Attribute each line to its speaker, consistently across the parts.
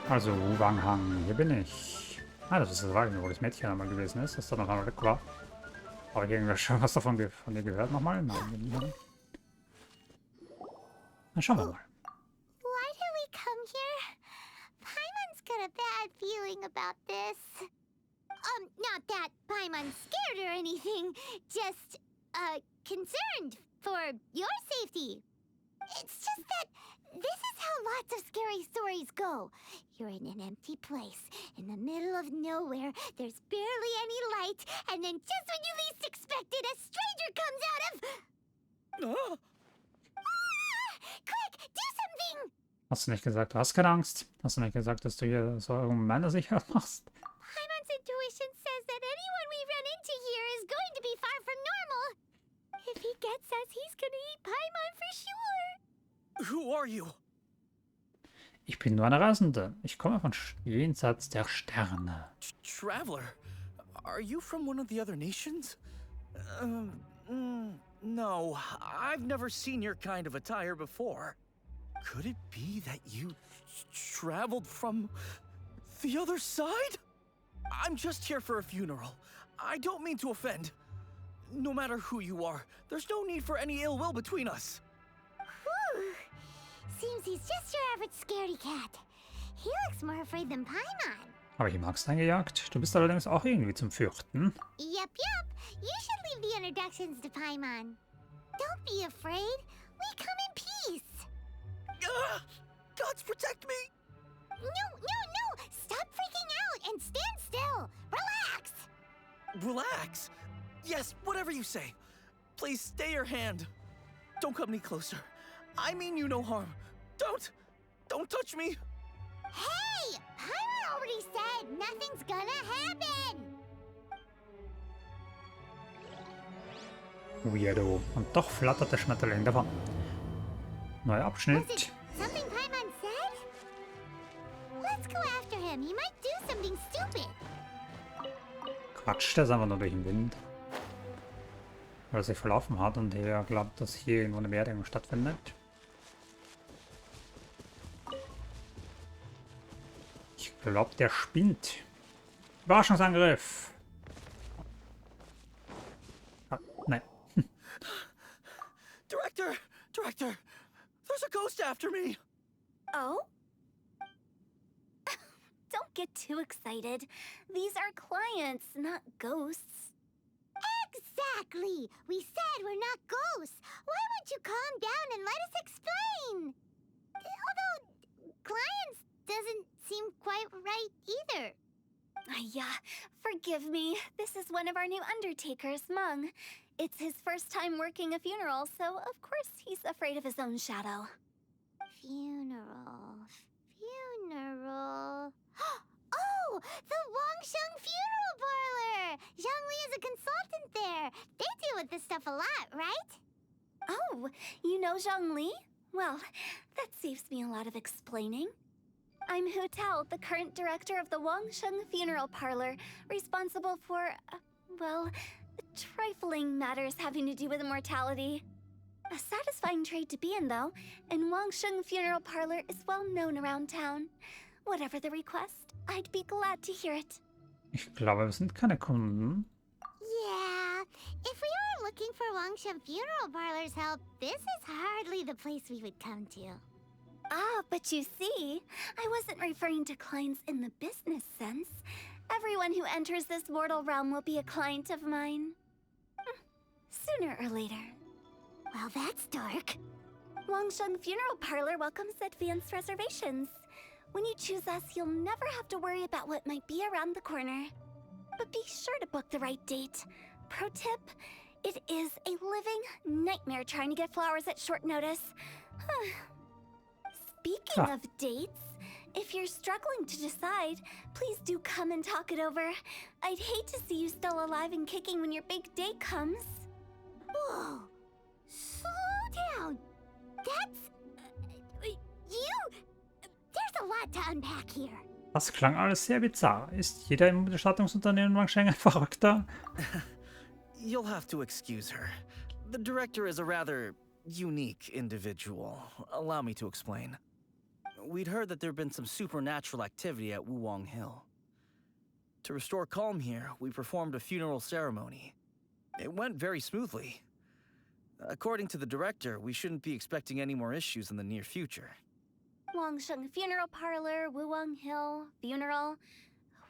Speaker 1: Also, Wanghang, hier bin ich. Ah, das ist das Wagen, wo das Mädchen einmal gewesen ist, das da noch einmal weg war. Habe ich irgendwas schon was davon von dir gehört nochmal? Nein, nein. Dann schauen wir mal.
Speaker 2: Why did we come here? Paimon's got a bad feeling about this. Not that Paimon's scared or anything, just, concerned for your safety. It's just that this is how lots of scary stories go. You're in an empty place, in the middle of nowhere, there's barely any light, and then just when you least expect it, a stranger comes out of... Ah! Quick, do something!
Speaker 1: Hast du nicht gesagt, du hast keine Angst? Hast du nicht gesagt, dass du hier so meiner Sicherheit machst?
Speaker 2: Paimon's intuition says that anyone we run into here is going to be far from normal. If he gets us, he's gonna eat Paimon for sure.
Speaker 3: Who are you?
Speaker 1: Ich bin nur eine Reisende. Ich komme von jenseits der Sterne.
Speaker 3: Traveler? Are you from one of the other nations? No, I've never seen your kind of attire before. Could it be that you traveled from the other side? I'm just here for a funeral. I don't mean to offend. No matter who you are, there's no need for any ill will between us.
Speaker 2: Whew. Seems he's just your average scaredy cat. He looks more afraid than Paimon.
Speaker 1: Habe ich ihm Angst eingejagt? Du bist allerdings auch irgendwie zum Fürchten.
Speaker 2: Yep. You should leave the introductions to Paimon. Don't be afraid. We come in peace.
Speaker 3: Gods protect me!
Speaker 2: No! Stop freaking out and stand still. Relax.
Speaker 3: Relax. Yes, whatever you say. Please stay your hand. Don't come any closer. I mean you no harm. Don't touch me.
Speaker 2: Hey! Paimon already said nothing's gonna happen.
Speaker 1: Weirdo. Und doch flattert der Schmetterling davon. Neuer
Speaker 2: Was
Speaker 1: Abschnitt.
Speaker 2: it something Paimon said? Let's go after him. He might do something stupid.
Speaker 1: Quatsch, der ist einfach nur durch den Wind. Weil er sich verlaufen hat und er glaubt, dass hier irgendwo eine Beerdigung stattfindet. Ich glaube, der spinnt. Überraschungsangriff. Ah, nein.
Speaker 3: Director, there's a ghost after me.
Speaker 2: Oh? Don't get too excited. These are clients, not ghosts. Exactly! We said we're not ghosts. Why won't you calm down and let us explain? Although, clients doesn't seem quite right either. Forgive me. This is one of our new undertakers, Mung. It's his first time working a funeral, so of course he's afraid of his own shadow. Funeral. Oh! The Wangsheng Funeral Parlor! Zhongli is a consultant there. They deal with this stuff a lot, right? Oh, you know Zhongli? Well, that saves me a lot of explaining. I'm Hu Tao, the current director of the Wangsheng Funeral Parlor, responsible for, trifling matters having to do with immortality. A satisfying trade to be in, though, and Wangsheng Funeral Parlor is well known around town. Whatever the request, I'd be glad to hear it.
Speaker 1: Ich glaube, wir sind keine Kunden.
Speaker 2: Yeah, if we were looking for Wangsheng Funeral Parlor's help, this is hardly the place we would come to. Ah, but you see, I wasn't referring to clients in the business sense. Everyone who enters this mortal realm will be a client of mine. Sooner or later. Well, that's dark. Wangsheng Funeral Parlor welcomes advanced reservations. When you choose us, you'll never have to worry about what might be around the corner. But be sure to book the right date. Pro tip, it is a living nightmare trying to get flowers at short notice. Speaking of dates, if you're struggling to decide, please do come and talk it over. I'd hate to see you still alive and kicking when your big day comes. Whoa! Slow down! That's... you... There's a lot to unpack here.
Speaker 1: Das klang alles sehr bizarr. Ist jeder im Bestattungsunternehmen Wangsheng ein Verrückter?
Speaker 3: You'll have to excuse her. The director is a rather unique individual. Allow me to explain. we'd heard that there'd been some supernatural activity at Wuwang Hill. To restore calm here, we performed a funeral ceremony. It went very smoothly. According to the director, we shouldn't be expecting any more issues in the near future.
Speaker 2: Wangsheng Funeral Parlor, Wuwang Hill, funeral.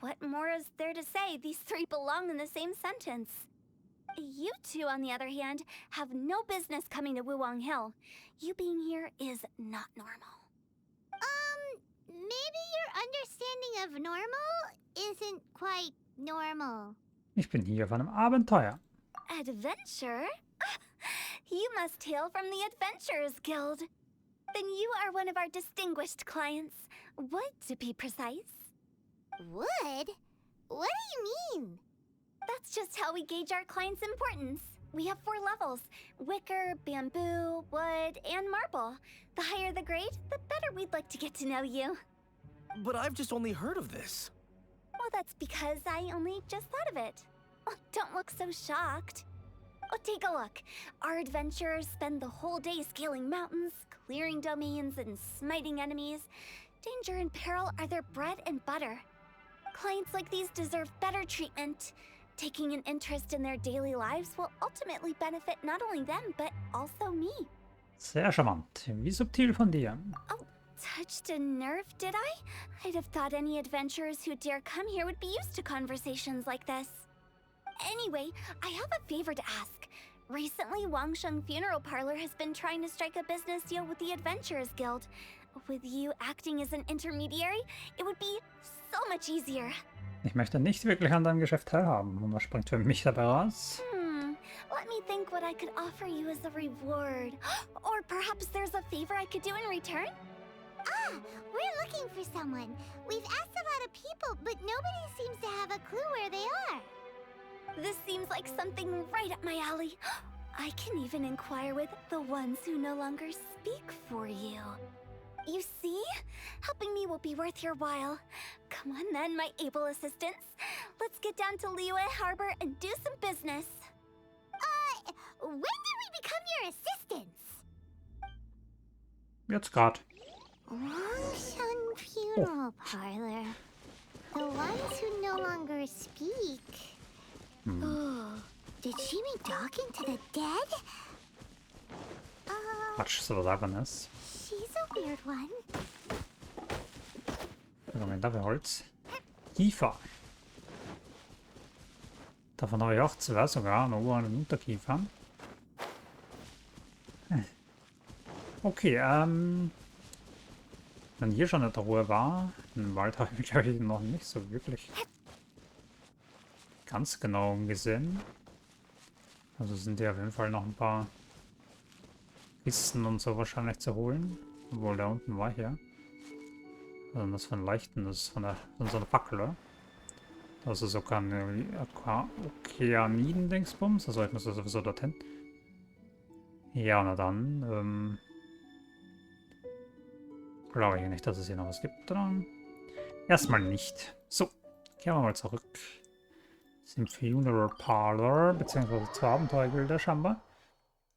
Speaker 2: What more is there to say? These three belong in the same sentence. You two, on the other hand, have no business coming to Wuwang Hill. You being here is not normal. Maybe your understanding of normal isn't quite normal.
Speaker 1: Ich bin hier auf einem Abenteuer.
Speaker 2: Adventure? You must hail from the Adventurers Guild. Then you are one of our distinguished clients. Wood, to be precise. Wood? What do you mean? That's just how we gauge our clients' importance. We have 4 levels: wicker, bamboo, wood, and marble. The higher the grade, the better we'd like to get to know you.
Speaker 3: But I've just only heard of this.
Speaker 2: Well, that's because I only just thought of it. Oh, don't look so shocked. Oh, take a look. Our adventurers spend the whole day scaling mountains, clearing domains, and smiting enemies. Danger and peril are their bread and butter. Clients like these deserve better treatment. Taking an interest in their daily lives will ultimately benefit not only them, but also me.
Speaker 1: Sehr charmant. Wie subtil von dir.
Speaker 2: Oh, touched a nerve, did I? I'd have thought any adventurers who dare come here would be used to conversations like this. Anyway, I have a favor to ask. Recently, Wangsheng Funeral Parlor has been trying to strike a business deal with the Adventurers Guild. With you acting as an intermediary, it would be so much easier.
Speaker 1: Ich möchte nicht wirklich an deinem Geschäft teilhaben. Und was springt für mich dabei raus?
Speaker 2: Let me think what I could offer you as a reward. Or perhaps there's a favor I could do in return? Ah, we're looking for someone. We've asked a lot of people, but nobody seems to have a clue where they are. This seems like something right up my alley. I can even inquire with the ones who no longer speak for you. You see? Helping me will be worth your while. Come on then, my able assistants. Let's get down to Liyue Harbor and do some business. When did we become your assistants?
Speaker 1: Jetzt grad.
Speaker 2: Wangsheng Funeral Parlor. The ones who no longer speak. Oh, did she mean talking to the dead?
Speaker 1: Quatsch, so was Albernes.
Speaker 2: She's a weird one.
Speaker 1: Moment, dafür Holz. Kiefer. Davon habe ich auch 2 sogar, einen Ober- und einen Unterkiefer. Okay, wenn hier schon eine Truhe war, im Wald habe ich, glaube ich, noch nicht so wirklich ganz genau gesehen. Also sind hier auf jeden Fall noch ein paar Kisten und so wahrscheinlich zu holen. Obwohl, da unten war hier. Also das von leichten, das ist von so einer Fackel, oder? Das ist sogar eine Okeaniden-Dingsbums. Also ich muss da sowieso dorthin. Ja, na dann, glaube ich nicht, dass es hier noch was gibt, oder? Erstmal nicht. So, kehren wir mal zurück. Im Funeral Parlor, beziehungsweise zur Abenteuergilde scheinbar.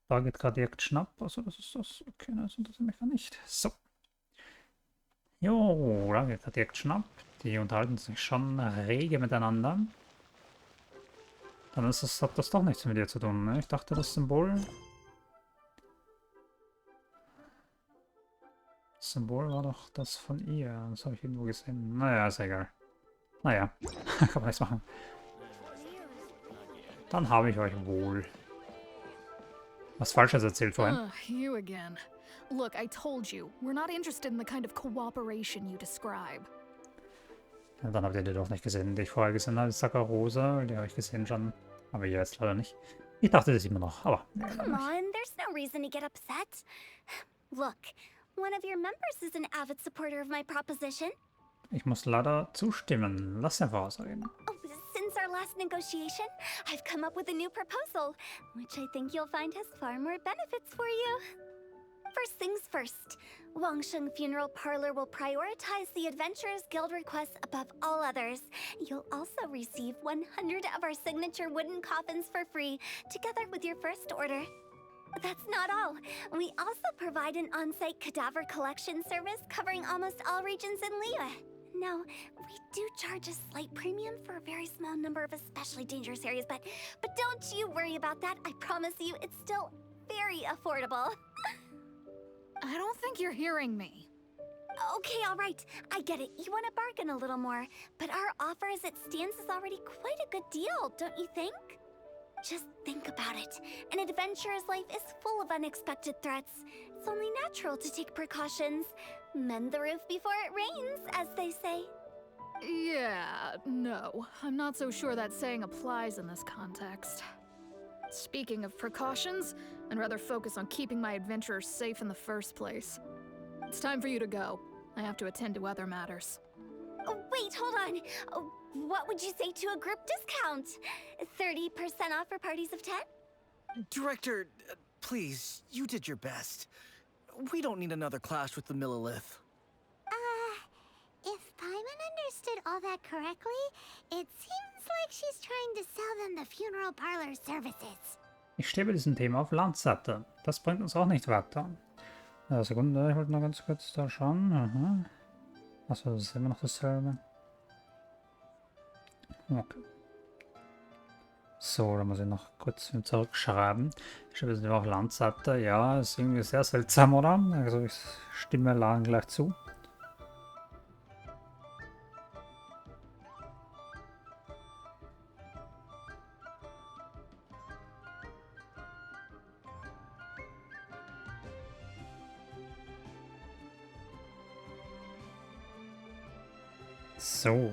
Speaker 1: Da geht gerade direkt Schnapp. Also das ist das. Okay, das interessiert mich gar nicht. So. Jo, da geht gerade direkt Schnapp. Die unterhalten sich schon rege miteinander. Dann ist das, hat das doch nichts mit dir zu tun, ne? Ich dachte, das Symbol... Das Symbol war doch das von ihr. Das habe ich irgendwo gesehen. Naja, ist egal. Naja, kann man nichts machen. Dann habe ich euch wohl was Falsches erzählt vorhin.
Speaker 4: You again. Look, I told you, we're not interested in the kind of cooperation you describe.
Speaker 1: Ja, dann habt ihr die doch nicht gesehen, die ich vorher gesehen habe. Saccharose, die habe ich gesehen schon. Aber ihr jetzt leider nicht. Ich dachte das immer noch, aber...
Speaker 2: Come on, there's no reason to get upset. Look, one of your members is an avid supporter of my proposition.
Speaker 1: Ich muss leider zustimmen. Lass den voraussehen.
Speaker 2: Oh, since our last negotiation, I've come up with a new proposal, which I think you'll find has far more benefits for you. First things first, Wangsheng Funeral Parlor will prioritize the Adventurers Guild requests above all others. You'll also receive 100 of our signature wooden coffins for free, together with your first order. That's not all. We also provide an on-site cadaver collection service covering almost all regions in Liyue. Now, we do charge a slight premium for a very small number of especially dangerous areas, but don't you worry about that. I promise you, it's still very affordable.
Speaker 4: I don't think you're hearing me.
Speaker 2: Okay, all right. I get it. You want to bargain a little more, but our offer as it stands is already quite a good deal, don't you think? Just think about it. An adventurer's life is full of unexpected threats. It's only natural to take precautions. Mend the roof before it rains, as they say.
Speaker 4: Yeah, no. I'm not so sure that saying applies in this context. Speaking of precautions, I'd rather focus on keeping my adventurers safe in the first place. It's time for you to go. I have to attend to other matters.
Speaker 2: Oh, wait, hold on. What would you say to a group discount? 30% off for parties of 10?
Speaker 3: Director, please, you did your best. We don't need another clash with the Millilith.
Speaker 2: If Paimon understood all that correctly, it seems like she's trying to sell them the funeral parlor services.
Speaker 1: Ich stehe bei diesem Thema auf Landseite. Das bringt uns auch nicht weiter. Sekunde, ich wollte noch ganz kurz da schauen. Aha. Achso, das ist immer noch dasselbe. Okay. So, da muss ich noch kurz zurückschreiben. Ich habe jetzt auf Landseite. Ja, ist irgendwie sehr seltsam, oder? Also ich stimme Lagen gleich zu. So.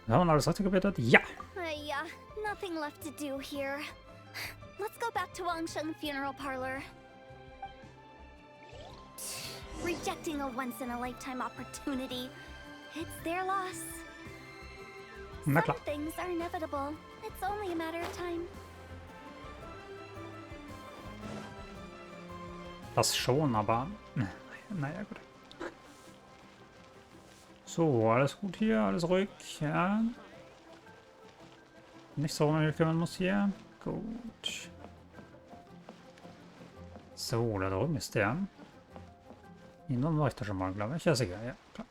Speaker 1: Haben wir alles richtig gebetet? Ja!
Speaker 2: Yeah, nothing left to do here. Let's go back to Wangsheng Funeral Parlor. Rejecting a once-in-a-lifetime opportunity. It's their loss.
Speaker 1: Na
Speaker 2: Some
Speaker 1: klar.
Speaker 2: things are inevitable. It's only a matter of time.
Speaker 1: Das schon, aber... Naja, gut. So, alles gut hier, alles ruhig, ja. Nicht so, wenn ich kümmern muss hier. Gut. So, da drüben ist der. Den war ich da schon mal, glaube ich. Ja, sicher, ja, klar.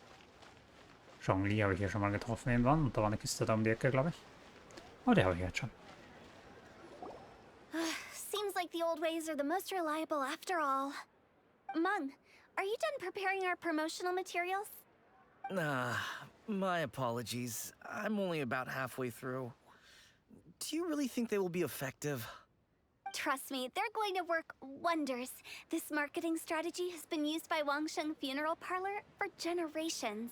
Speaker 1: Zhongli habe ich hier schon mal getroffen irgendwann. Und da war eine Kiste da um die Ecke, glaube ich. Oh, die habe ich jetzt schon.
Speaker 2: Seems like the old ways are the most reliable after all. Mung, are you done preparing our promotional materials?
Speaker 3: My apologies. I'm only about halfway through. Do you really think they will be effective?
Speaker 2: Trust me, they're going to work wonders. This marketing strategy has been used by Wangsheng Funeral Parlor for generations.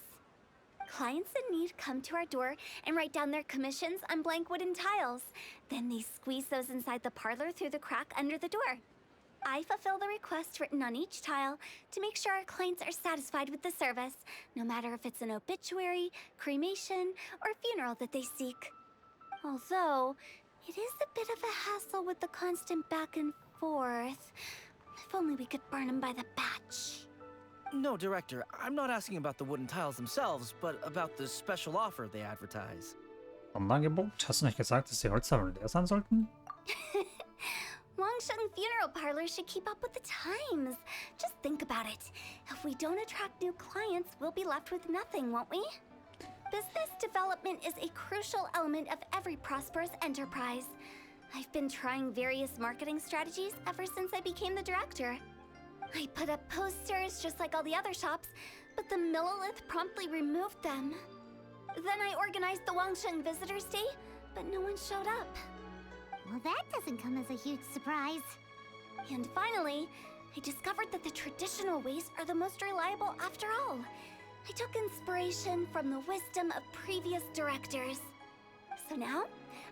Speaker 2: Clients in need come to our door and write down their commissions on blank wooden tiles. Then they squeeze those inside the parlor through the crack under the door. I fulfill the requests written on each tile to make sure our clients are satisfied with the service, no matter if it's an obituary, cremation, or funeral that they seek. Although, it is a bit of a hassle with the constant back and forth. If only we could burn them by the batch.
Speaker 3: No, Director, I'm not asking about the wooden tiles themselves, but about the special offer they advertise.
Speaker 1: Sonderangebot? Hast du nicht gesagt, dass die Holztafel leer sein sollten?
Speaker 2: Wangsheng Funeral Parlor should keep up with the times. Just think about it. If we don't attract new clients, we'll be left with nothing, won't we? Business development is a crucial element of every prosperous enterprise. I've been trying various marketing strategies ever since I became the director. I put up posters just like all the other shops, but the Millilith promptly removed them. Then I organized the Wangsheng Visitors Day, but no one showed up. Well, that doesn't come as a huge surprise. And finally, I discovered that the traditional ways are the most reliable after all. I took inspiration from the wisdom of previous directors. So now,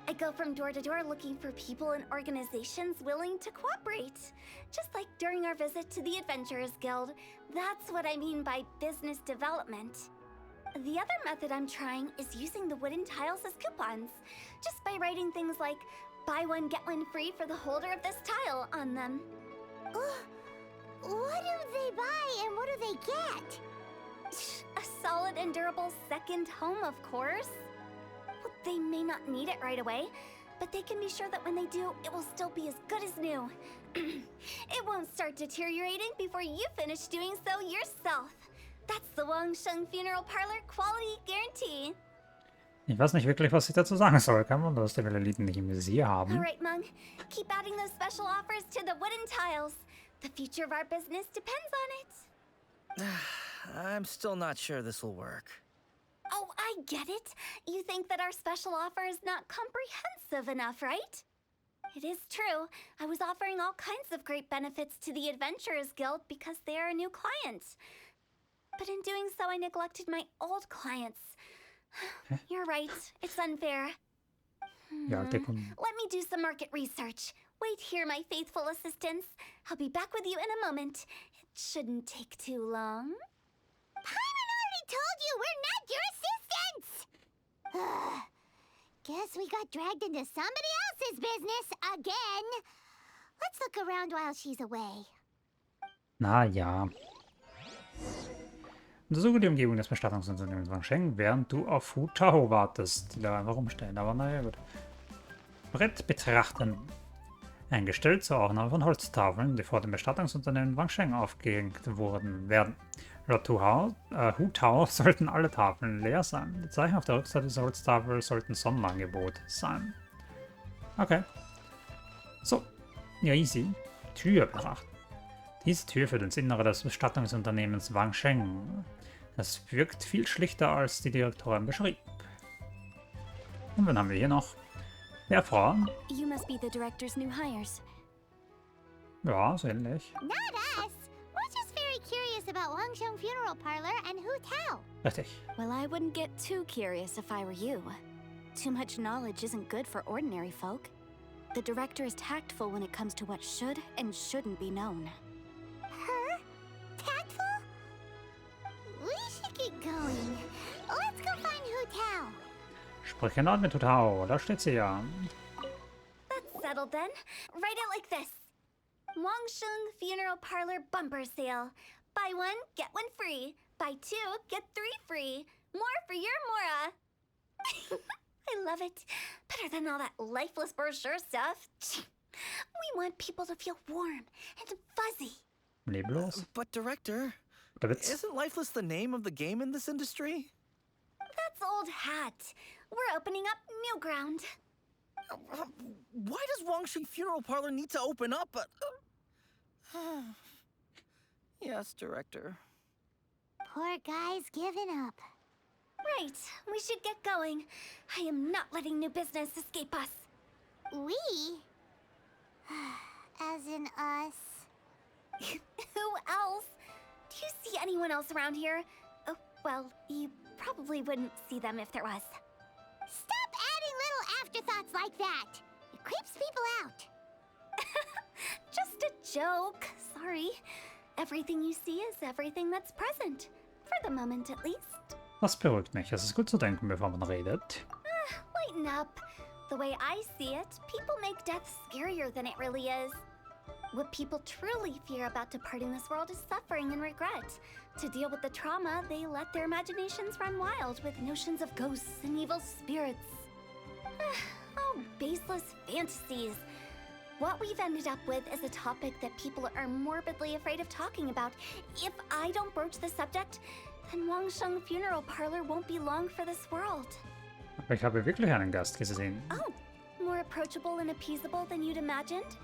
Speaker 2: I go from door to door looking for people and organizations willing to cooperate. Just like during our visit to the Adventurers Guild. That's what I mean by business development. The other method I'm trying is using the wooden tiles as coupons. Just by writing things like, buy one, get one free for the holder of this tile on them. What do they buy and what do they get? A solid and durable second home, of course. Well, they may not need it right away, but they can be sure that when they do, it will still be as good as new. It won't start deteriorating before you finish doing so yourself. That's the Wangsheng Funeral Parlor Quality Guarantee.
Speaker 1: Ich weiß nicht wirklich, was ich dazu sagen soll. Kann man das Lied nicht im Visier haben?
Speaker 2: Alright, Mung. Keep adding those special offers to the wooden tiles. The future of our business depends on it.
Speaker 3: I'm still not sure this will work.
Speaker 2: Oh, I get it. You think that our special offer is not comprehensive enough, right? It is true. I was offering all kinds of great benefits to the Adventurers Guild because they are a new client. But in doing so, I neglected my old clients. You're right. It's unfair.
Speaker 1: Ja,
Speaker 2: Let me do some market research. Wait here, my faithful assistants. I'll be back with you in a moment. It shouldn't take too long. Paimon already told you we're not your assistants! Guess we got dragged into somebody else's business again. Let's look around while she's away.
Speaker 1: Na ja. Untersuche die Umgebung des Bestattungsunternehmens Wangsheng, während du auf Hu Tao wartest. Die da einfach rumstehen, aber naja, gut. Brett betrachten. Eingestellt zur Aufnahme von Holztafeln, die vor dem Bestattungsunternehmen Wangsheng aufgehängt werden. Laut Hu Tao sollten alle Tafeln leer sein. Die Zeichen auf der Rückseite dieser Holztafel sollten Sonderangebot sein. Okay. So. Ja, easy. Tür betrachten. Diese Tür führt ins Innere des Bestattungsunternehmens Wangsheng. Das wirkt viel schlichter, als die Direktorin beschrieb. Und dann haben wir hier noch der Frau.
Speaker 2: You must be the director's new hires.
Speaker 1: Ja, so ähnlich.
Speaker 2: Not us. We're just very curious about Wangsheng Funeral Parlor and Hu Tao.
Speaker 1: Richtig.
Speaker 2: Well, I wouldn't get too curious if I were you. Too much knowledge isn't good for ordinary folk. The director is tactful when it comes to what should and shouldn't be known. Her? Tactful? We should get going. Let's go find Hu Tao.
Speaker 1: Spreche laut mit Hu Tao, da steht sie ja.
Speaker 2: That's settled then. Write it like this. Wangsheng Funeral Parlor Bumper Sale. Buy one, get one free. Buy two, get three free. More for your Mora. I love it. Better than all that lifeless brochure stuff. We want people to feel warm and fuzzy.
Speaker 1: Leblos.
Speaker 3: But director,
Speaker 1: Der Witz.
Speaker 3: isn't lifeless the name of the game in this industry?
Speaker 2: That's old hat. We're opening up new ground.
Speaker 3: Why does Wangsheng Funeral Parlor need to open up? Yes, director.
Speaker 2: Poor guy's given up. Right, we should get going. I am not letting new business escape us. We? As in us. Who else? Do you see anyone else around here? Oh, well, you probably wouldn't see them if there was. Stop adding little afterthoughts like that! It creeps people out. Just a joke. Sorry. Everything you see is everything that's present. For the moment, at least.
Speaker 1: Das beruhigt mich. Es ist gut zu denken, bevor man redet.
Speaker 2: Lighten up. The way I see it, people make death scarier than it really is. What people truly fear about departing this world is suffering and regret. To deal with the trauma, they let their imaginations run wild with notions of ghosts and evil spirits. Oh, baseless fantasies. What we've ended up with is a topic that people are morbidly afraid of talking about. If I don't broach the subject, then Wangsheng Funeral Parlor won't be long for this world.
Speaker 1: Aber ich habe wirklich einen Gast gesehen.
Speaker 2: Oh, more approachable and appeasable than you'd imagined?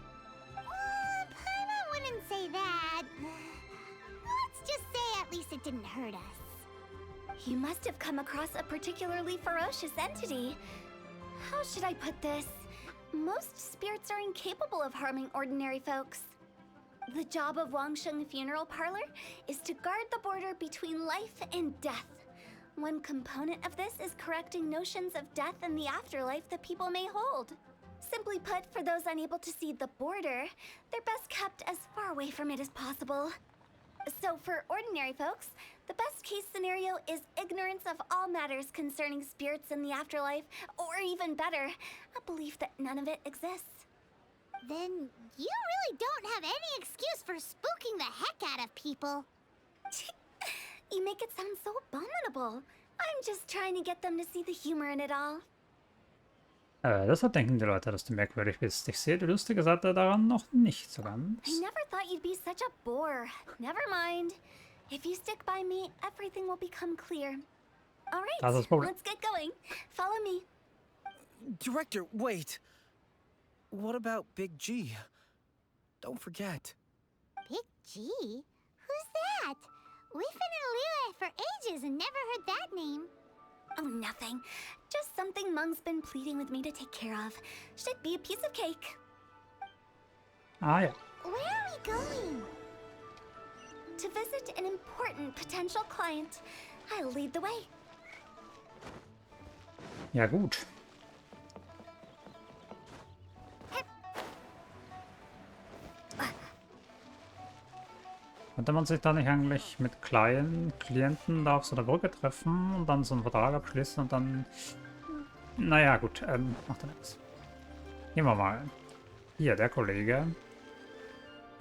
Speaker 2: Paimon wouldn't say that. Let's just say at least it didn't hurt us. You must have come across a particularly ferocious entity. How should I put this? Most spirits are incapable of harming ordinary folks. The job of Wangsheng Funeral Parlor is to guard the border between life and death. One component of this is correcting notions of death and the afterlife that people may hold. Simply put, for those unable to see the border, they're best kept as far away from it as possible. So for ordinary folks, the best case scenario is ignorance of all matters concerning spirits in the afterlife, or even better, a belief that none of it exists. Then you really don't have any excuse for spooking the heck out of people. You make it sound so abominable. I'm just trying to get them to see the humor in it all.
Speaker 1: Deshalb denken die Leute, dass du merkwürdig bist. Ich sehe die lustige Seite daran noch nicht so ganz.
Speaker 2: I never thought you'd be such a bore. Never mind. If you stick by me, everything will become clear. All right,
Speaker 1: Das ist das Problem.
Speaker 2: let's get going. Follow me.
Speaker 3: Director, wait. What about Big G? Don't forget.
Speaker 2: Big G? Who's that? We've been in Liyue for ages and never heard that name. Oh, nothing. Just something Mung's been pleading with me to take care of. Should be a piece of cake.
Speaker 1: Ah ja.
Speaker 2: Where are we going? To visit an important potential client. I'll lead the way.
Speaker 1: Ja gut. Könnte man sich da nicht eigentlich mit kleinen Klienten da auf so einer Brücke treffen und dann so einen Vertrag abschließen und dann... Naja, gut, macht ja nichts. Gehen wir mal. Hier, der Kollege.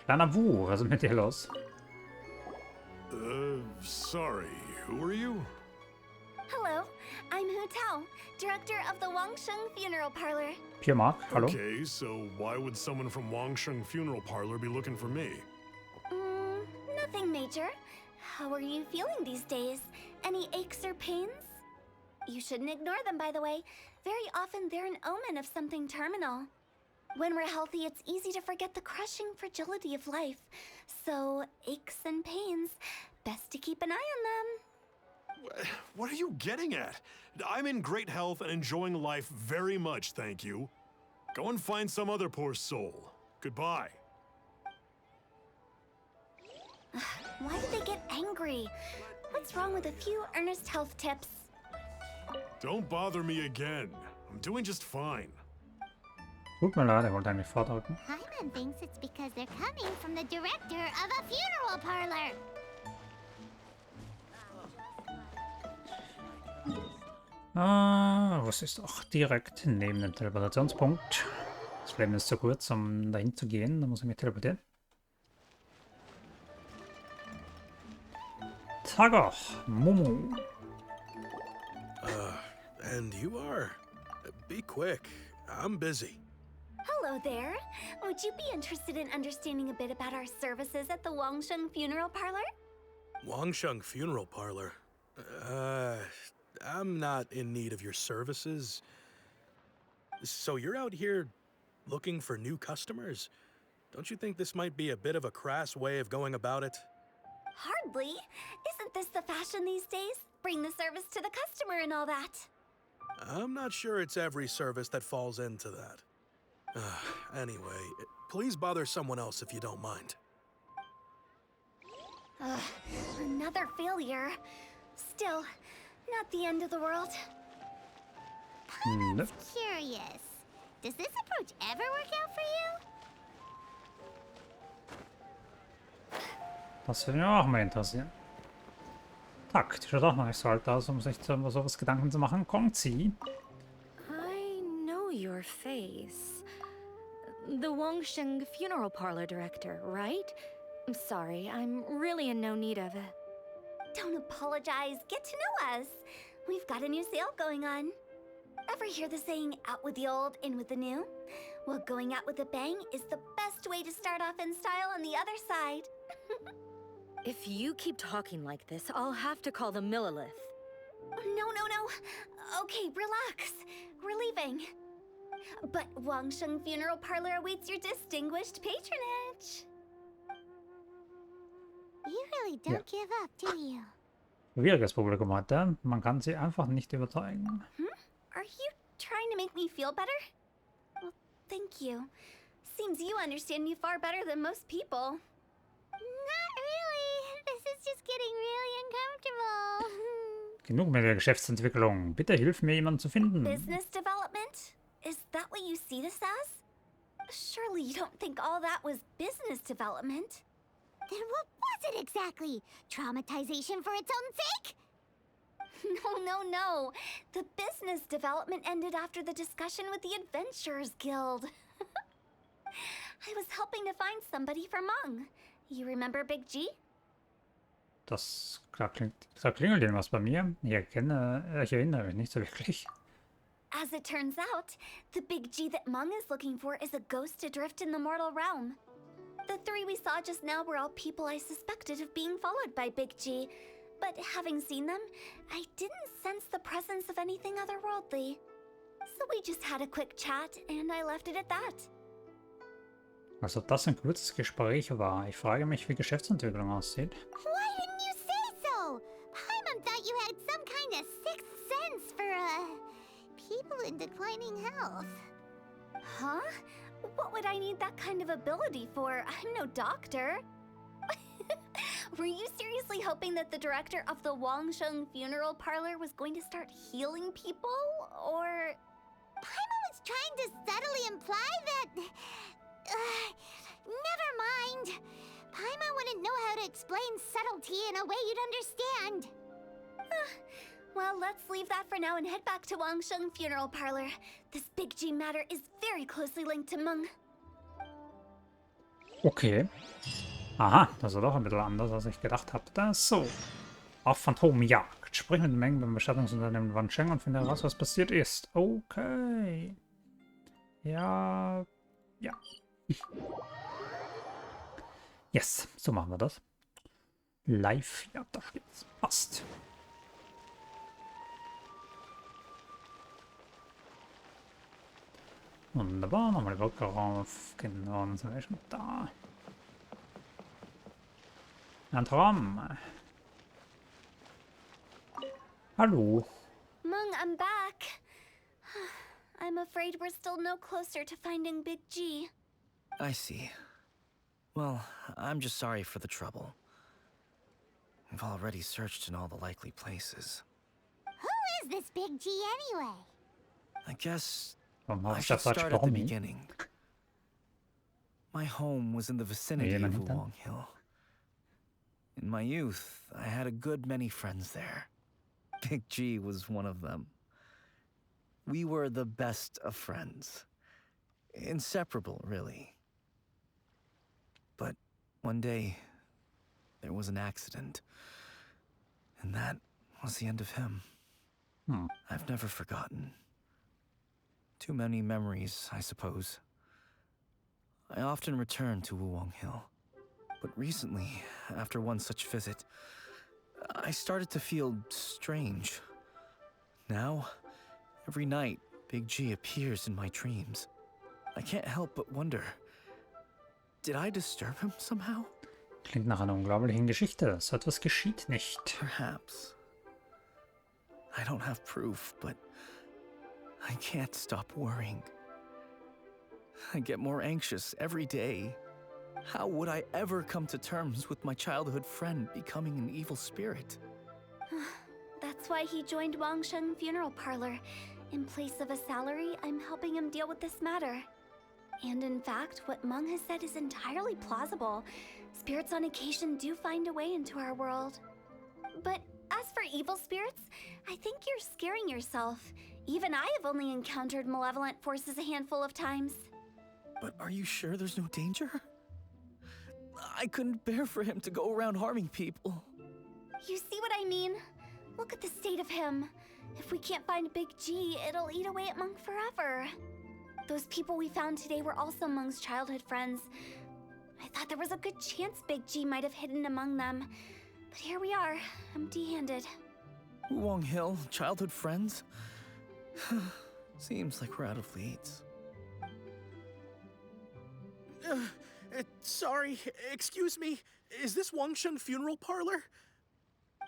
Speaker 1: Kleiner Wu, was ist mit dir los?
Speaker 5: Sorry, who are you?
Speaker 2: Hello, I'm Hu Tao, director of the Wangsheng Funeral Parlor.
Speaker 1: Piermark, hallo?
Speaker 5: Okay, so why would someone from Wangsheng Funeral Parlor be looking for me?
Speaker 2: Nothing major. How are you feeling these days? Any aches or pains? You shouldn't ignore them, by the way. Very often they're an omen of something terminal. When we're healthy, it's easy to forget the crushing fragility of life. So, aches and pains, best to keep an eye on them.
Speaker 5: What are you getting at? I'm in great health and enjoying life very much, thank you. Go and find some other poor soul. Goodbye.
Speaker 2: Why did they get angry? What's wrong with a few earnest health tips?
Speaker 5: Don't bother me again. I'm doing just fine.
Speaker 1: Tut mir leid, er wollte eigentlich vordrücken.
Speaker 2: Hyman thinks it's because they're coming from the director of a funeral parlor.
Speaker 1: Was ist auch direkt neben dem Teleportationspunkt. Das Leben ist zu kurz, um dahin zu gehen. Da muss ich mich teleportieren. Tagoch, Momo.
Speaker 6: And you are? Be quick. I'm busy.
Speaker 2: Hello there. Would you be interested in understanding a bit about our services at the Wangsheng Funeral Parlor?
Speaker 6: Wangsheng Funeral Parlor. I'm not in need of your services. So you're out here looking for new customers? Don't you think this might be a bit of a crass way of going about it?
Speaker 2: Hardly. Isn't this the fashion these days? Bring the service to the customer and all that.
Speaker 6: I'm not sure it's every service that falls into that. Anyway, please bother someone else if you don't mind.
Speaker 2: Another failure. Still, not the end of the world.
Speaker 1: Nope.
Speaker 2: Curious. Does this approach ever work out for you?
Speaker 1: Das würde mich auch mal interessieren. Tak, die schaut auch noch nicht so alt aus, um sich über sowas Gedanken zu machen. Kommt sie.
Speaker 7: I know your face. The Wangsheng Funeral Parlor director, right? I'm sorry, I'm really in no need of it.
Speaker 2: Don't apologize. Get to know us. We've got a new sale going on. Ever hear the saying, out with the old, in with the new? Well, going out with a bang is the best way to start off in style on the other side.
Speaker 7: If you keep talking like this, I'll have to call the Millilith.
Speaker 2: No. Okay, relax. We're leaving. But Wangsheng Funeral Parlor awaits your distinguished patronage. You really don't give up, do you?
Speaker 1: Schwieriges Publikum heute. Man kann sie einfach nicht überzeugen.
Speaker 2: Are you trying to make me feel better? Well, thank you. Seems you understand me far better than most people. Not really. This is just getting really uncomfortable.
Speaker 1: Genug mit der Geschäftsentwicklung. Bitte hilf mir, jemanden zu finden.
Speaker 2: Business development? Is that what you see this as? Surely you don't think all that was business development. Then what was it exactly? Traumatization for its own sake? No. The business development ended after the discussion with the Adventurers Guild. I was helping to find somebody for Mung. You remember Big G?
Speaker 1: Da klingelt irgendwas bei mir. Ich erinnere mich nicht so wirklich.
Speaker 2: As it turns out, the big G that Mung is looking for is a ghost adrift in the mortal realm. The three we saw just now were all people I suspected of being followed by Big G, but having seen them, I didn't sense the presence of anything otherworldly. So we just had a quick chat, and I left it at that.
Speaker 1: Also das ein kurzes Gespräch war. Ich frage mich, wie Geschäftsentwicklung aussieht.
Speaker 2: Why didn't you say so? Paimon thought you had some kind of sixth sense for, people in declining health. Huh? What would I need that kind of ability for? I'm no doctor. Were you seriously hoping that the director of the Wangsheng funeral parlor was going to start healing people? Or... Paimon was trying to subtly imply that... never mind. Paimon wouldn't know how to explain subtlety in a way you'd understand. Well, let's leave that for now and head back to Wangsheng funeral parlor. This Big G matter is very closely linked to Meng.
Speaker 1: Okay. Aha, das war doch ein bisschen anders, als ich gedacht hatte. So. Auf Phantomjagd. Sprich mit den Mengen beim Bestattungsunternehmen Wansheng und finde heraus, was passiert ist. Okay. Ja. Ja. Yes, so machen wir das. Live, ja, da steht's. Passt. Wunderbar, nochmal die Brücke rauf. Genau, dann sind wir schon da. Ein Traum. Hallo.
Speaker 2: Meng, I'm back. I'm afraid we're still no closer to finding Big G.
Speaker 3: I see. Well, I'm just sorry for the trouble. We've already searched in all the likely places.
Speaker 2: Who is this Big G anyway?
Speaker 3: I guess
Speaker 1: Warum
Speaker 3: I
Speaker 1: habe ich
Speaker 3: should
Speaker 1: das falsch
Speaker 3: start at the
Speaker 1: bekommen?
Speaker 3: beginning. My home was in the vicinity of
Speaker 1: jemand hinten?
Speaker 3: Wulong Hill. In my youth, I had a good many friends there. Big G was one of them. We were the best of friends. Inseparable, really. But one day, there was an accident. And that was the end of him. I've never forgotten. Too many memories, I suppose. I often return to Wulong Hill. But recently, after one such visit, I started to feel strange. Now, every night, Big G appears in my dreams. I can't help but wonder, did I disturb him somehow?
Speaker 1: Klingt nach einer unglaublichen Geschichte. So etwas geschieht nicht.
Speaker 3: Perhaps. I don't have proof, but I can't stop worrying. I get more anxious every day. How would I ever come to terms with my childhood friend becoming an evil spirit?
Speaker 2: That's why he joined Wangsheng Funeral Parlor. In place of a salary, I'm helping him deal with this matter. And in fact, what Meng has said is entirely plausible. Spirits on occasion do find a way into our world. But as for evil spirits, I think you're scaring yourself. Even I have only encountered malevolent forces a handful of times.
Speaker 3: But are you sure there's no danger? I couldn't bear for him to go around harming people.
Speaker 2: You see what I mean? Look at the state of him. If we can't find Big G, it'll eat away at Meng forever. Those people we found today were also Meng's childhood friends. I thought there was a good chance Big G might have hidden among them. But here we are, empty-handed.
Speaker 3: Wulong Hill, childhood friends? Seems like we're out of leads.
Speaker 6: Sorry, excuse me. Is this Wangsheng Funeral Parlor?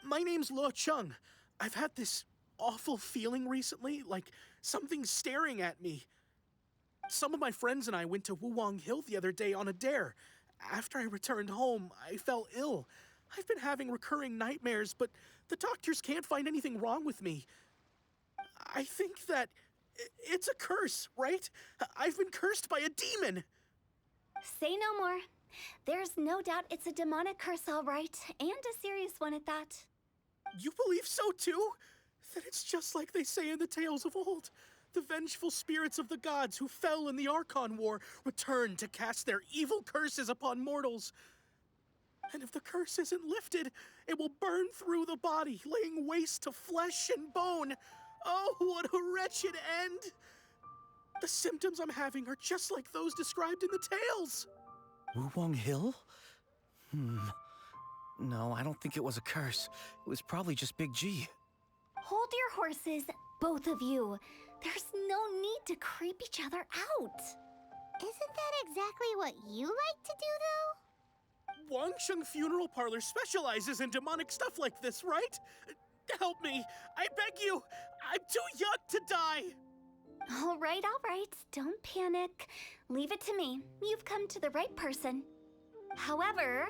Speaker 6: My name's Luo Chung. I've had this awful feeling recently, like something's staring at me. Some of my friends and I went to Wulong Hill the other day on a dare. After I returned home, I fell ill. I've been having recurring nightmares, but the doctors can't find anything wrong with me. I think that it's a curse, right? I've been cursed by a demon.
Speaker 2: Say no more. There's no doubt it's a demonic curse, all right, and a serious one at that.
Speaker 6: You believe so too? Then it's just like they say in the tales of old. The vengeful spirits of the gods who fell in the Archon War return to cast their evil curses upon mortals. And if the curse isn't lifted, it will burn through the body, laying waste to flesh and bone. Oh, what a wretched end! The symptoms I'm having are just like those described in the tales.
Speaker 3: Wulong Hill? No, I don't think it was a curse. It was probably just Big G.
Speaker 2: Hold your horses, both of you. There's no need to creep each other out. Isn't that exactly what you like to do, though?
Speaker 6: Wangsheng Funeral Parlor specializes in demonic stuff like this, right? Help me, I beg you. I'm too young to die.
Speaker 2: All right. Don't panic. Leave it to me. You've come to the right person. However,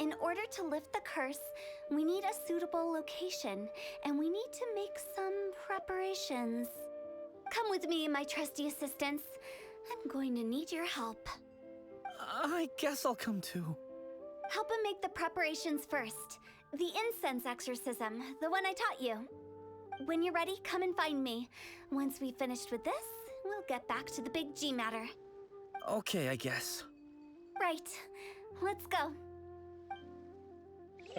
Speaker 2: in order to lift the curse, we need a suitable location, and we need to make some preparations. Come with me, my trusty assistants. I'm going to need your help.
Speaker 3: I guess I'll come too.
Speaker 2: Help him make the preparations first. The incense exorcism, the one I taught you. When you're ready, come and find me. Once we've finished with this, we'll get back to the Big G matter.
Speaker 3: Okay, I guess.
Speaker 2: Right. Let's go.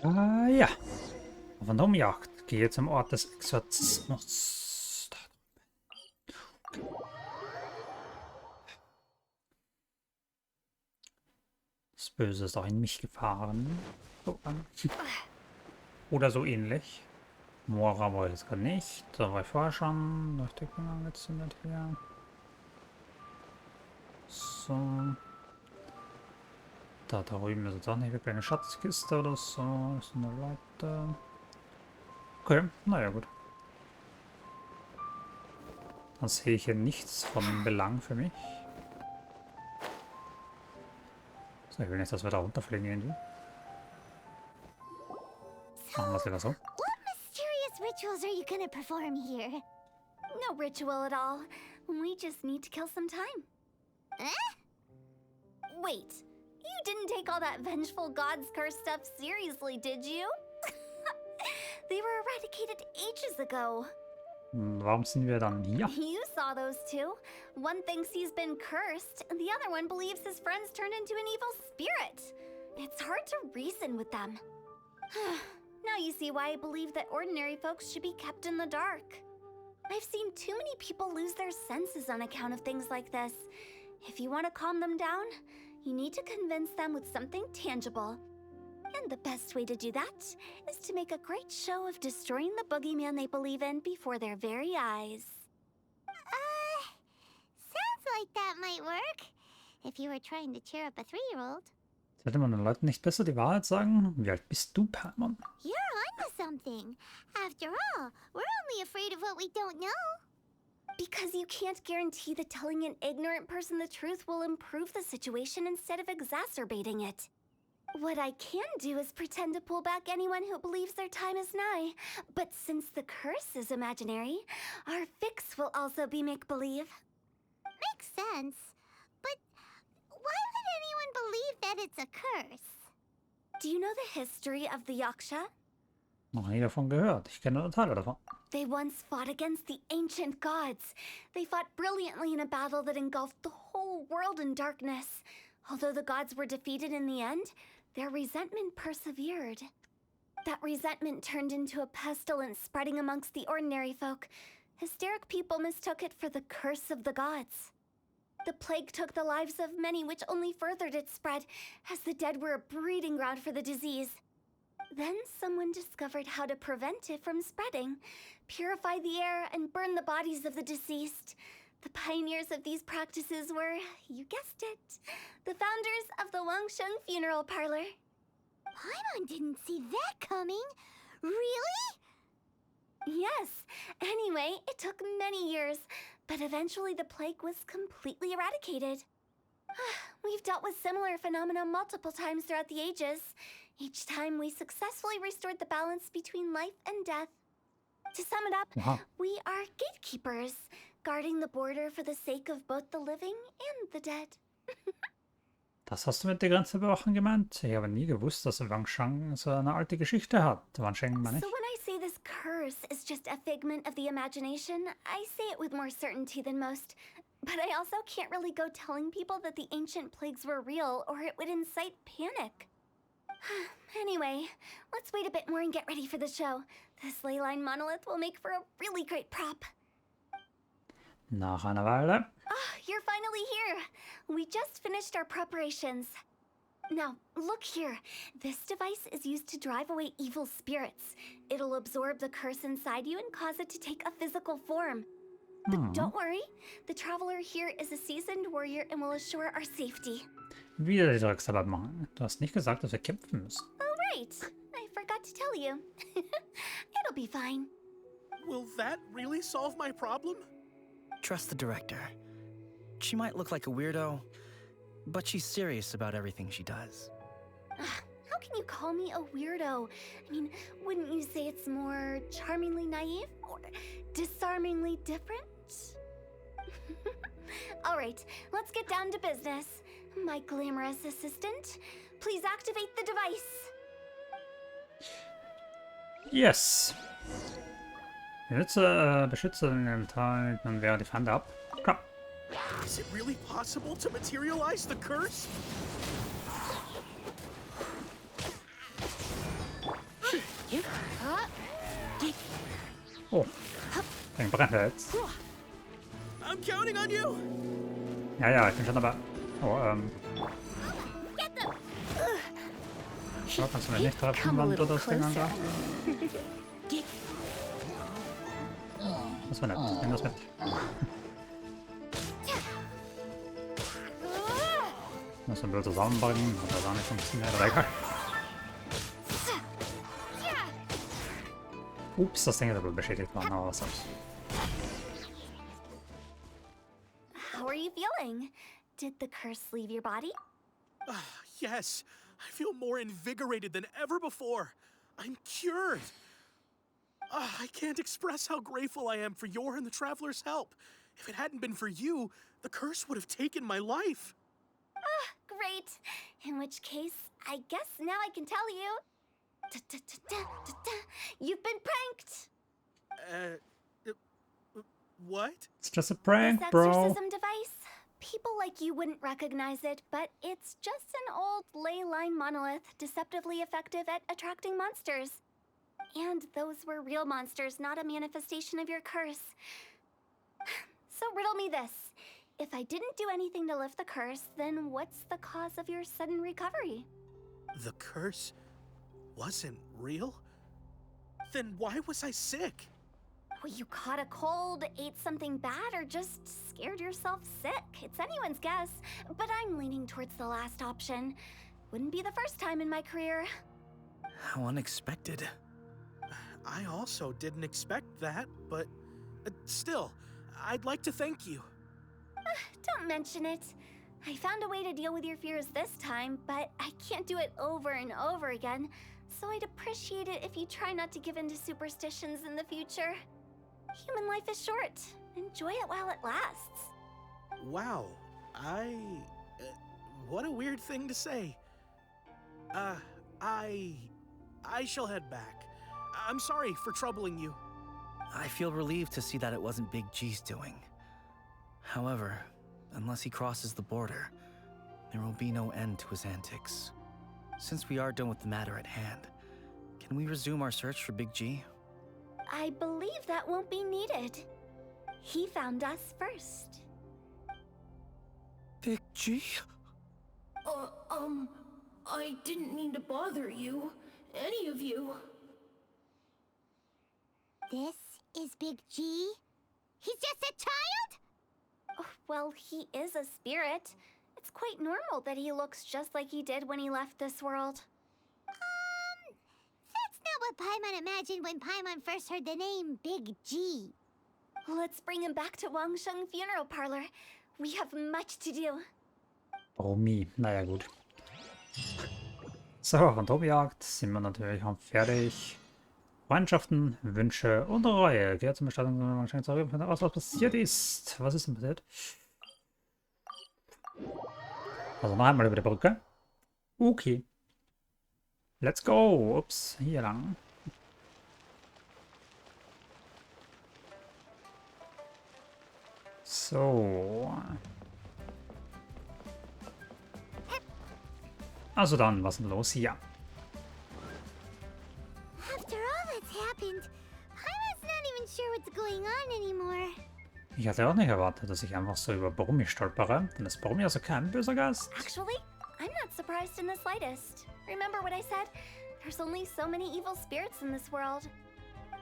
Speaker 1: Ja. Phantomjagd. Gehe zum Ort des Exorzismus. Das Böse ist auch in mich gefahren. So, oder so ähnlich. Mora war jetzt gerade nicht. Da war ich vorher schon. Durch die Finger angezündet hier. So. Da drüben ist jetzt auch nicht wirklich eine Schatzkiste oder so. Das sind nur Leute. Okay, naja, gut. Dann sehe ich hier nichts von Belang für mich. So, ich will nicht, dass wir da runterfliegen irgendwie. Machen wir es lieber so.
Speaker 2: What mysterious rituals are you gonna perform here? No ritual at all. We just need to kill some time. Wait, you didn't take all that vengeful god's curse stuff seriously, did you? They were eradicated ages ago.
Speaker 1: Warum sind wir dann hier?
Speaker 2: You saw those two. One thinks he's been cursed, and the other one believes his friends turned into an evil spirit. It's hard to reason with them. Now you see why I believe that ordinary folks should be kept in the dark. I've seen too many people lose their senses on account of things like this. If you want to calm them down, you need to convince them with something tangible. And the best way to do that is to make a great show of destroying the boogeyman they believe in before their very eyes. Sounds like that might work. If you were trying to cheer up a 3-year-old.
Speaker 1: Sollte man den Leuten nicht besser die Wahrheit sagen? Wie alt bist du, Paimon?
Speaker 2: You're onto something. After all, we're only afraid of what we don't know. Because you can't guarantee that telling an ignorant person the truth will improve the situation instead of exacerbating it. What I can do is pretend to pull back anyone who believes their time is nigh. But since the curse is imaginary, our fix will also be make-believe. Makes sense. But why would anyone believe that it's a curse? Do you know the history of the Yaksha?
Speaker 1: Noch nie davon gehört. Ich kenne nur Teile davon.
Speaker 2: They once fought against the ancient gods. They fought brilliantly in a battle that engulfed the whole world in darkness. Although the gods were defeated in the end, their resentment persevered. That resentment turned into a pestilence spreading amongst the ordinary folk. Hysteric people mistook it for the curse of the gods. The plague took the lives of many, which only furthered its spread, as the dead were a breeding ground for the disease. Then someone discovered how to prevent it from spreading, purify the air, and burn the bodies of the deceased. The pioneers of these practices were, you guessed it, the founders of the Wangsheng Funeral Parlor. Paimon didn't see that coming. Really? Yes. Anyway, it took many years, but eventually the plague was completely eradicated. We've dealt with similar phenomena multiple times throughout the ages. Each time we successfully restored the balance between life and death. To sum it up, we are gatekeepers, guarding the border for the sake of both the living and the dead.
Speaker 1: Das hast du mit der Grenze bewachen gemeint? Ich habe nie gewusst, dass Wangsheng so eine alte Geschichte hat. Wangsheng meine ich.
Speaker 2: So when I say this curse is just a figment of the imagination, I say it with more certainty than most. But I also can't really go telling people that the ancient plagues were real, or it would incite panic. Anyway, let's wait a bit more and get ready for the show. This ley line monolith will make for a really great prop.
Speaker 1: Nach einer Weile.
Speaker 2: Ah, you're finally here. We just finished our preparations. Now, look here. This device is used to drive away evil spirits. It'll absorb the curse inside you and cause it to take a physical form. But don't worry, the traveler here is a seasoned warrior and will assure our safety.
Speaker 1: Wieder die Drecksarbeit machen. Du hast nicht gesagt, dass wir kämpfen müssen.
Speaker 2: Oh, right. I forgot to tell you. It'll be fine.
Speaker 6: Will that really solve my problem?
Speaker 3: Trust the director. She might look like a weirdo, but she's serious about everything she does.
Speaker 2: How can you call me a weirdo? I mean, wouldn't you say it's more charmingly naive or disarmingly different? All right, let's get down to business. My glamorous assistant, please activate the device.
Speaker 1: Yes. Beschütze den Inventar, dann wäre die Pfande ab. Komm.
Speaker 6: Is it really possible to materialize the curse?
Speaker 1: Oh. Den brennt er jetzt.
Speaker 6: I'm counting on you.
Speaker 1: Ja, ich bin schon dabei. Oh, so, kannst du mich nicht treffen, wann du das Ding angreifst? Das war nett. Ich nehme das mit. Muss man blöd zusammenbringen, hat das auch nicht funktioniert. Aber egal. Ups, das Ding ist aber beschädigt worden, aber was soll's.
Speaker 2: How are you feeling? Did the curse leave your body?
Speaker 6: Yes, I feel more invigorated than ever before. I'm cured. I can't express how grateful I am for your and the traveler's help. If it hadn't been for you, the curse would have taken my life.
Speaker 2: Great. In which case, I guess now I can tell you. You've been pranked.
Speaker 6: What?
Speaker 1: It's just a prank,
Speaker 2: This
Speaker 1: bro.
Speaker 2: exorcism device, people like you wouldn't recognize it, but it's just an old ley line monolith deceptively effective at attracting monsters. And those were real monsters, not a manifestation of your curse. So riddle me this. If I didn't do anything to lift the curse, then what's the cause of your sudden recovery?
Speaker 6: The curse wasn't real? Then why was I sick?
Speaker 2: Well, you caught a cold, ate something bad, or just scared yourself sick. It's anyone's guess, but I'm leaning towards the last option. Wouldn't be the first time in my career.
Speaker 3: How unexpected.
Speaker 6: I also didn't expect that, but still, I'd like to thank you.
Speaker 2: Don't mention it. I found a way to deal with your fears this time, but I can't do it over and over again, so I'd appreciate it if you try not to give in to superstitions in the future. Human life is short. Enjoy it while it lasts.
Speaker 6: Wow, what a weird thing to say. I shall head back. I'm sorry for troubling you.
Speaker 3: I feel relieved to see that it wasn't Big G's doing. However, unless he crosses the border, there will be no end to his antics. Since we are done with the matter at hand, can we resume our search for Big G?
Speaker 2: I believe that won't be needed. He found us first.
Speaker 3: Big G?
Speaker 8: I didn't mean to bother you. Any of you.
Speaker 2: This is Big G? He's just a child? Oh, well, he is a spirit. It's quite normal that he looks just like he did when he left this world. That's not what Paimon imagined when Paimon first heard the name Big G. Let's bring him back to Wangsheng Funeral Parlor. We have much to do.
Speaker 1: Romy, naja gut. So, von Tobi-Jagd sind wir natürlich auch fertig. Freundschaften, Wünsche und Reue. Geh zum Bestattung, was passiert ist. Was ist denn passiert? Also noch einmal über die Brücke. Okay. Let's go. Ups, hier lang. So. Also dann, was ist denn los hier?
Speaker 2: After all that's happened, Paimon's not even sure what's going on anymore.
Speaker 1: Ich hatte auch nicht erwartet, dass ich einfach so über Brummi stolpere. Dann ist Brummi also kein böser Geist.
Speaker 7: Actually, I'm not surprised in the slightest. Remember what I said? There's only so many evil spirits in this world.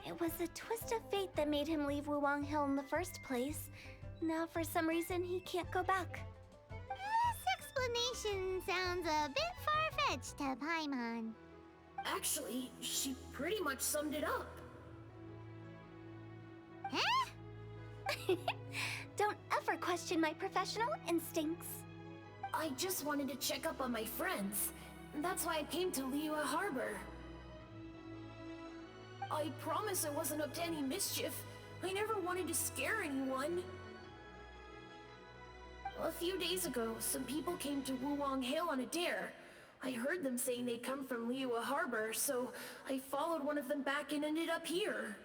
Speaker 7: It was a twist of fate that made him leave Wuwang Hill in the first place. Now, for some reason, he can't go back.
Speaker 2: This explanation sounds a bit far-fetched to Paimon.
Speaker 8: Actually, she pretty much summed it up.
Speaker 2: Huh?
Speaker 7: Don't ever question my professional instincts.
Speaker 8: I just wanted to check up on my friends. That's why I came to Liyue Harbor. I promise I wasn't up to any mischief. I never wanted to scare anyone. A few days ago, some people came to Wuwang Hill on a dare. I heard them saying they'd come from Liyue Harbor, so I followed one of them back and ended up here.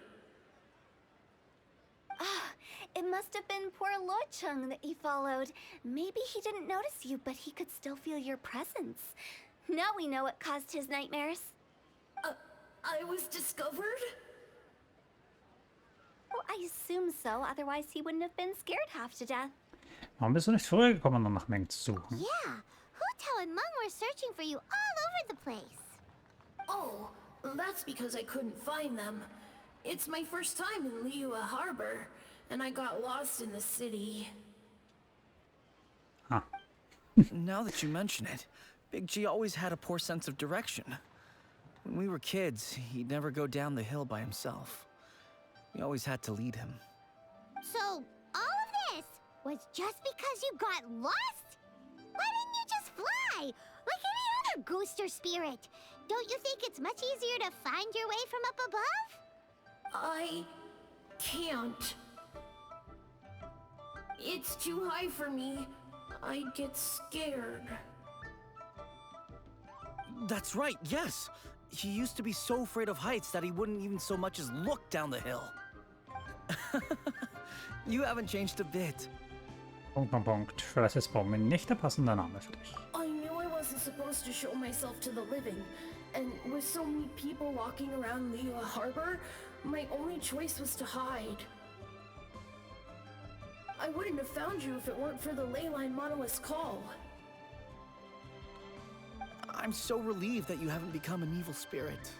Speaker 7: Ah, it must have been poor Luocheng that you followed. Maybe he didn't notice you, but he could still feel your presence. Now we know what caused his nightmares.
Speaker 8: I was discovered?
Speaker 7: Well, I assume so, otherwise he wouldn't have been scared half to death.
Speaker 1: Warum bist du nicht früher gekommen, um nach Meng zu suchen?
Speaker 2: Yeah, Hu Tao and Meng were searching for you all over the place.
Speaker 8: Oh, that's because I couldn't find them. It's my first time in Liyue Harbor, and I got lost in the city.
Speaker 1: Huh.
Speaker 3: Now that you mention it, Big G always had a poor sense of direction. When we were kids, he'd never go down the hill by himself. We always had to lead him.
Speaker 2: So, all of this was just because you got lost? Why didn't you just fly? Like any other ghost or spirit? Don't you think it's much easier to find your way from up above?
Speaker 8: I can't. It's too high for me. I'd get scared.
Speaker 3: That's right, yes! He used to be so afraid of heights that he wouldn't even so much as look down the hill. You haven't changed a bit.
Speaker 1: Punkt. Vielleicht ist Brummi nicht der passende Name für dich.
Speaker 8: I knew I wasn't supposed to show myself to the living, and with so many people walking around Liyue Harbor, my only choice was to hide. I wouldn't have found you if it weren't for the Leyline Monolith's call.
Speaker 3: I'm so relieved that you haven't become an evil spirit.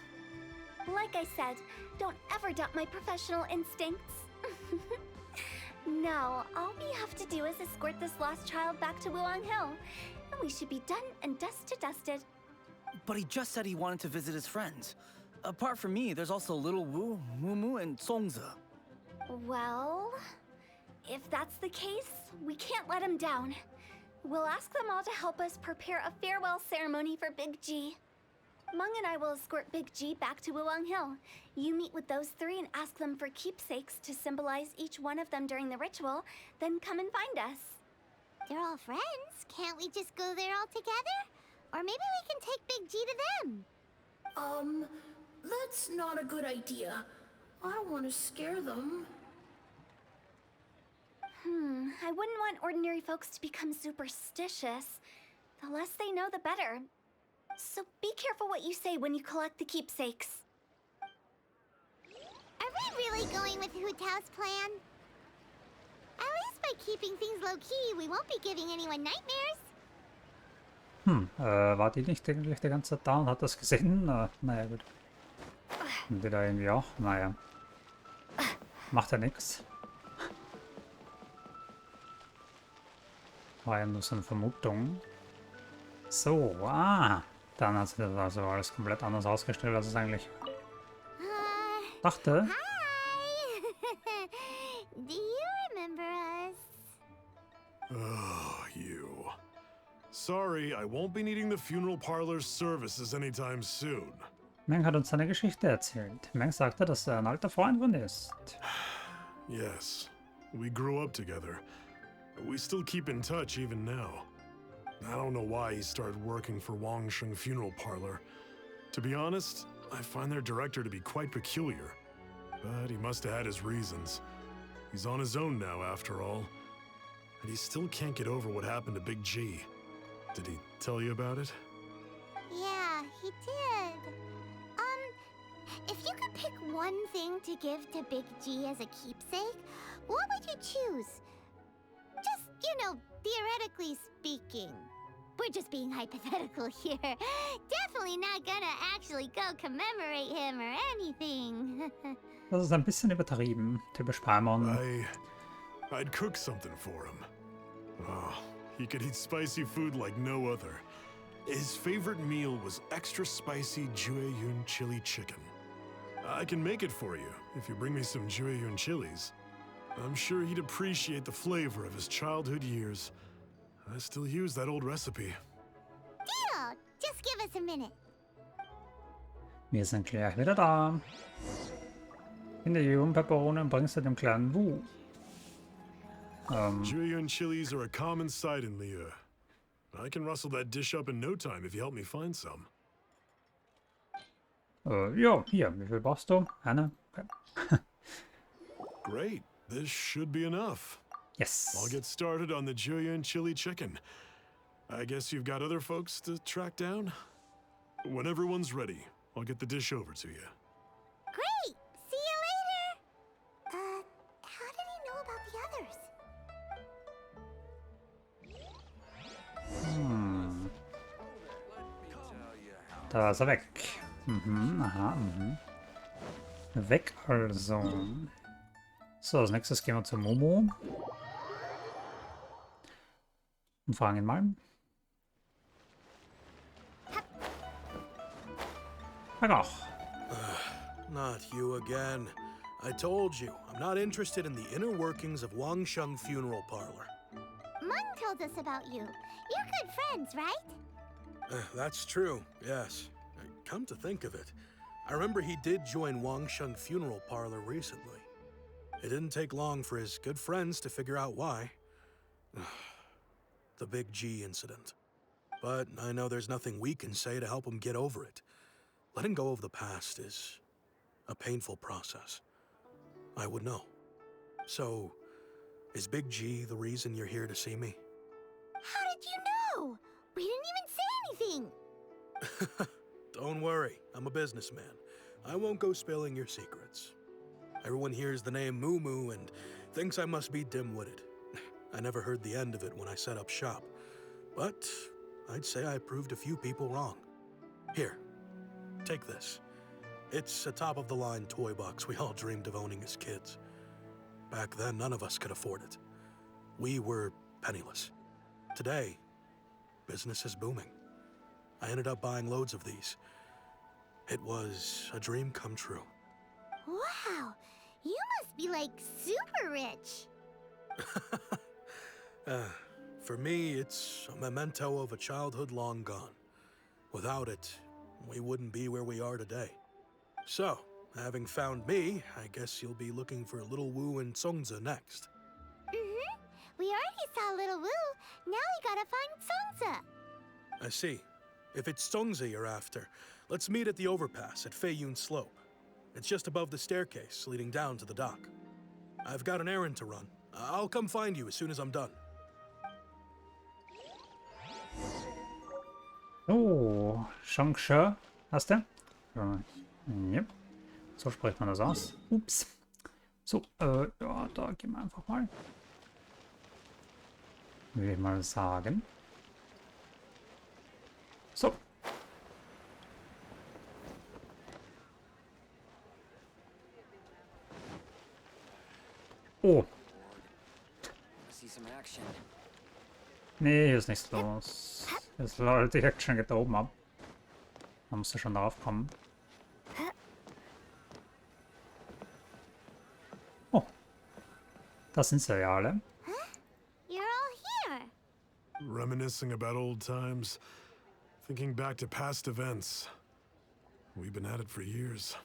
Speaker 7: Like I said, don't ever doubt my professional instincts. No, all we have to do is escort this lost child back to Wuwang Hill, and we should be done and dusted.
Speaker 3: But he just said he wanted to visit his friends. Apart from me, there's also Little Wu, Mumu, and Songze.
Speaker 7: Well, if that's the case, we can't let him down. We'll ask them all to help us prepare a farewell ceremony for Big G. Meng and I will escort Big G back to Wuwang Hill. You meet with those three and ask them for keepsakes to symbolize each one of them during the ritual, then come and find us.
Speaker 2: They're all friends. Can't we just go there all together? Or maybe we can take Big G to them.
Speaker 8: That's not a good idea. I don't want to scare them.
Speaker 7: I wouldn't want ordinary folks to become superstitious. The less they know, the better. So be careful what you say when you collect the keepsakes.
Speaker 2: Are we really going with Hu Tao's plan? At least by keeping things low-key, we won't be giving anyone nightmares.
Speaker 1: War die nicht eigentlich die ganze Zeit da und hat das gesehen? Naja, gut. Und die da irgendwie auch? Naja. Macht ja nix. War ja nur so eine Vermutung. So, dann hat sich das also alles komplett anders ausgestellt, als es eigentlich dachte.
Speaker 2: Hi! Do you remember us?
Speaker 5: Oh, you. Sorry, I won't be needing the funeral parlor's services anytime soon.
Speaker 1: Meng hat uns seine Geschichte erzählt. Meng sagte, dass er ein alter Freund von ihr ist.
Speaker 5: Yes, we grew up together. We still keep in touch even now. I don't know why he started working for Wangsheng Funeral Parlor. To be honest, I find their director to be quite peculiar. But he must have had his reasons. He's on his own now, after all. And he still can't get over what happened to Big G. Did he tell you about it?
Speaker 2: Yeah, he did. If you one thing to give to Big G as a keepsake, what would you choose? Just, theoretically speaking. We're just being hypothetical here. Definitely not gonna actually go commemorate him or anything.
Speaker 1: Das ist ein bisschen übertrieben, typisch Paimon.
Speaker 5: I'd cook something for him. Oh, he could eat spicy food like no other. His favorite meal was extra spicy Jueyun chili chicken. I can make it for you if you bring me some Jueyun chilies. I'm sure he'd appreciate the flavor of his childhood years. I still use that old recipe.
Speaker 2: Deal! Just give us a minute.
Speaker 1: Wir sind gleich wieder da. In der jungen Pepperone bringst du dem kleinen Wu.
Speaker 5: Jueyun chilies are a common sight in Liyue. I can rustle that dish up in no time if you help me find some.
Speaker 1: Ja, hier, wie viel brauchst du? Eine? Okay.
Speaker 5: Great, this should be enough.
Speaker 1: Yes.
Speaker 5: I'll get started on the Jueyun chili chicken. I guess you've got other folks to track down? When everyone's ready, I'll get the dish over to you.
Speaker 2: Great! See you later! How did he know about the others?
Speaker 1: Da ist er weg. Aha, Weg also. So, als nächstes gehen wir zu Momo. Und fragen ihn mal. Ach.
Speaker 6: Not you again. I told you, I'm not interested in the inner workings of Wangsheng Funeral Parlor.
Speaker 2: Mung told us about you. You're good friends, right?
Speaker 6: That's true, yes. Come to think of it, I remember he did join Wangsheng Funeral Parlor recently. It didn't take long for his good friends to figure out why. The Big G incident. But I know there's nothing we can say to help him get over it. Letting go of the past is a painful process. I would know. So, is Big G the reason you're here to see me?
Speaker 2: How did you know? We didn't even say anything.
Speaker 6: Don't worry, I'm a businessman. I won't go spilling your secrets. Everyone hears the name Moo Moo and thinks I must be dim-witted. I never heard the end of it when I set up shop. But I'd say I proved a few people wrong. Here, take this. It's a top-of-the-line toy box we all dreamed of owning as kids. Back then, none of us could afford it. We were penniless. Today, business is booming. I ended up buying loads of these. It was a dream come true.
Speaker 2: Wow, you must be like super rich.
Speaker 6: For me, it's a memento of a childhood long gone. Without it, we wouldn't be where we are today. So, having found me, I guess you'll be looking for Little Wu and Songza next.
Speaker 2: We already saw Little Wu. Now we gotta find Songza.
Speaker 6: I see. If it's Songza you're after, let's meet at the overpass at Feiyun Slope. It's just above the staircase leading down to the dock. I've got an errand to run. I'll come find you as soon as I'm done.
Speaker 1: Oh, Changshe, hast du? Yep. So spricht man das aus. Ups. So, ja, da gehen wir einfach mal. Würde ich mal sagen. So. Oh. Nee, hier ist nichts los. Das läuft, die Action geht da oben ab. Da musst du schon drauf kommen. Oh. Das sind sie ja alle.
Speaker 2: You're all here.
Speaker 5: Reminiscing about old times, thinking back to past events. We've been at it for years.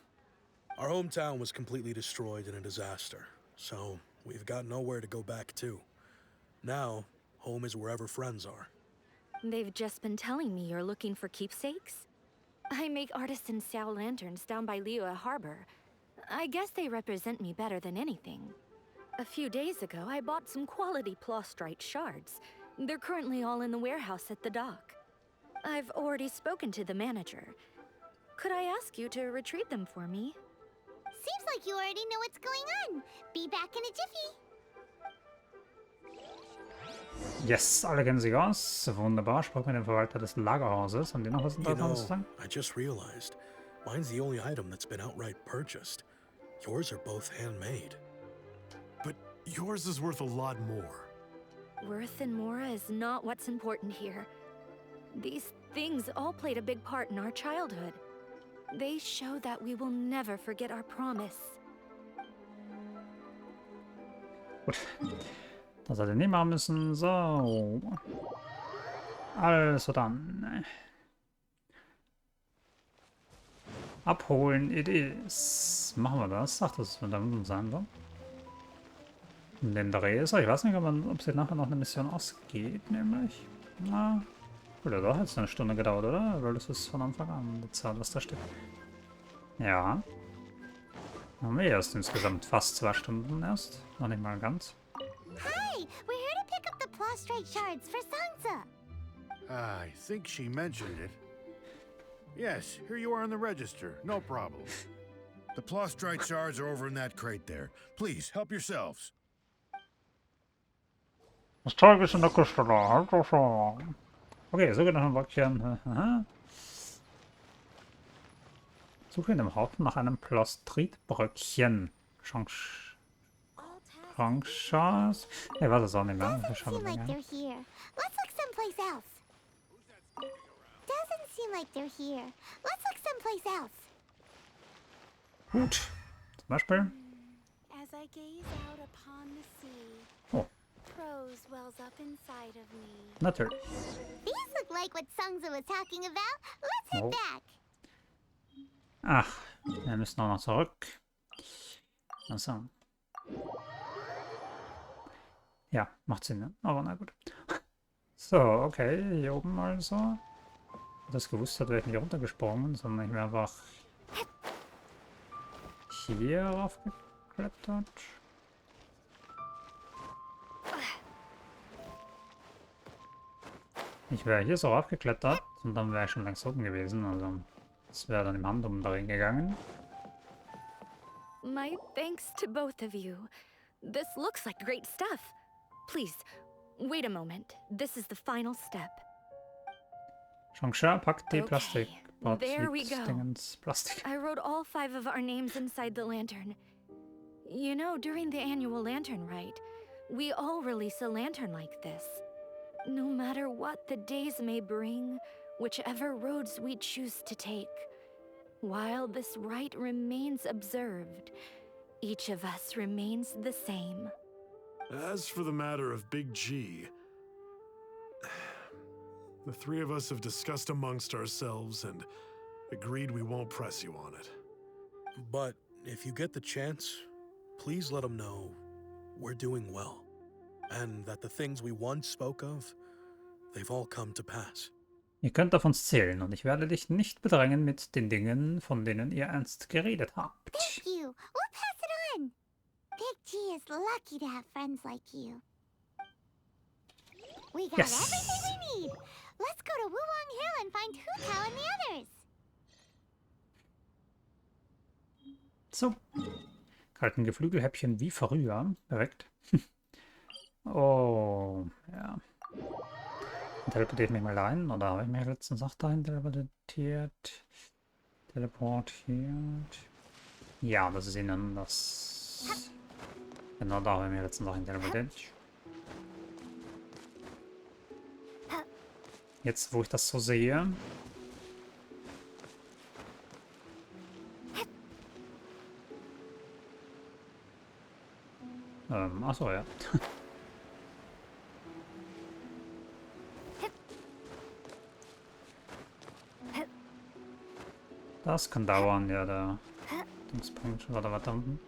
Speaker 6: Our hometown was completely destroyed in a disaster, so we've got nowhere to go back to. Now, home is wherever friends are.
Speaker 9: They've just been telling me you're looking for keepsakes. I make artisan Sao lanterns down by Liyue Harbor. I guess they represent me better than anything. A few days ago, I bought some quality plastrite shards. They're currently all in the warehouse at the dock. I've already spoken to the manager. Could I ask you to retrieve them for me?
Speaker 2: See like you already know what's going on. Be back in a jiffy.
Speaker 1: Yes, alle kennen sich aus. Wunderbar. Sprach mit dem Verwalter des Lagerhauses. Haben die noch was Interessantes zu sagen?
Speaker 6: I just realized, mine's the only item that's been outright purchased. Yours are both handmade.
Speaker 5: But yours is worth a lot more.
Speaker 9: Worth and more is not what's important here. These things all played a big part in our childhood. They show that we will never forget our promise.
Speaker 1: Gut. Das hätte ich nicht machen müssen. So. Also dann. Abholen it is. Machen wir das. Ach, das wird da unten sein, so. In dem Dreh ist er. Ich weiß nicht, ob sie nachher noch eine Mission ausgeht, nämlich. Na. Oder doch, hat es eine Stunde gedauert, oder? Weil das ist von Anfang an die Zahl, was da steht. Ja. Haben wir erst insgesamt fast 2 Stunden erst. Noch nicht mal ganz.
Speaker 2: Hi, we're here to pick up the prostrate shards for Sansa.
Speaker 10: I think she mentioned it. Yes, here you are in the register. No problem. The prostrate shards are over in that crate there. Please, help yourselves.
Speaker 1: Das Zeug ist in der Kiste da. Halt doch schon. Okay, so geht noch ein Wörtchen. Suche in dem Haufen nach einem Plastritbröckchen. Chance. Ich weiß es auch nicht mehr.
Speaker 2: Doesn't seem like they're here. Let's look someplace else. Doesn't seem like they're here. Let's look someplace else.
Speaker 1: Gut. Zum Beispiel.
Speaker 7: As I gaze out upon the sea,
Speaker 1: Oh,
Speaker 7: prose wells up inside of me.
Speaker 1: natürlich.
Speaker 2: These look like what Sansa was talking about. Let's head
Speaker 1: Oh.
Speaker 2: back.
Speaker 1: Ach, wir müssen auch noch zurück. Also. Ja, macht Sinn, ne? Aber na gut. So, okay, hier oben also. Wenn das gewusst hat, wäre ich nicht runtergesprungen, sondern ich wäre einfach hier raufgeklettert. Ich wäre hier so raufgeklettert und dann wäre ich schon längst oben gewesen, also das wäre dann im Handumdrehen gegangen.
Speaker 9: My thanks to both of you. This looks like great stuff. Please, wait a moment. This is the final step.
Speaker 1: Changsha, packt die
Speaker 9: Okay, there we go.
Speaker 1: Dingens Plastik.
Speaker 9: I wrote all 5 of our names inside the lantern. You know, during the annual lantern rite, we all release a lantern like this. No matter what the days may bring, whichever roads we choose to take, while this rite remains observed, each of us remains the same.
Speaker 5: As for the matter of Big G, the 3 of us have discussed amongst ourselves and agreed we won't press you on it.
Speaker 6: But if you get the chance, please let them know we're doing well. And that the things we once spoke of, they've all come to pass.
Speaker 1: Ihr könnt auf uns zählen und ich werde dich nicht bedrängen mit den Dingen, von denen ihr einst geredet habt.
Speaker 2: Thank you. We'll pass it on. Big G is lucky to have friends like you. We got
Speaker 1: Yes.
Speaker 2: everything we need. Let's go to Wulong Hill and find Hu Tao and the others.
Speaker 1: So. Kalten Geflügelhäppchen wie früher. Perfekt. Oh, ja. Dann teleportiere ich mich mal rein. Oder habe ich mich letztens auch dahin teleportiert? Ja, das ist innen das. Genau, da habe ich mich letztens auch hin teleportiert. Jetzt, wo ich das so sehe. Achso, ja. Das kann dauern, ja, der Dingspunkt oder weiter unten.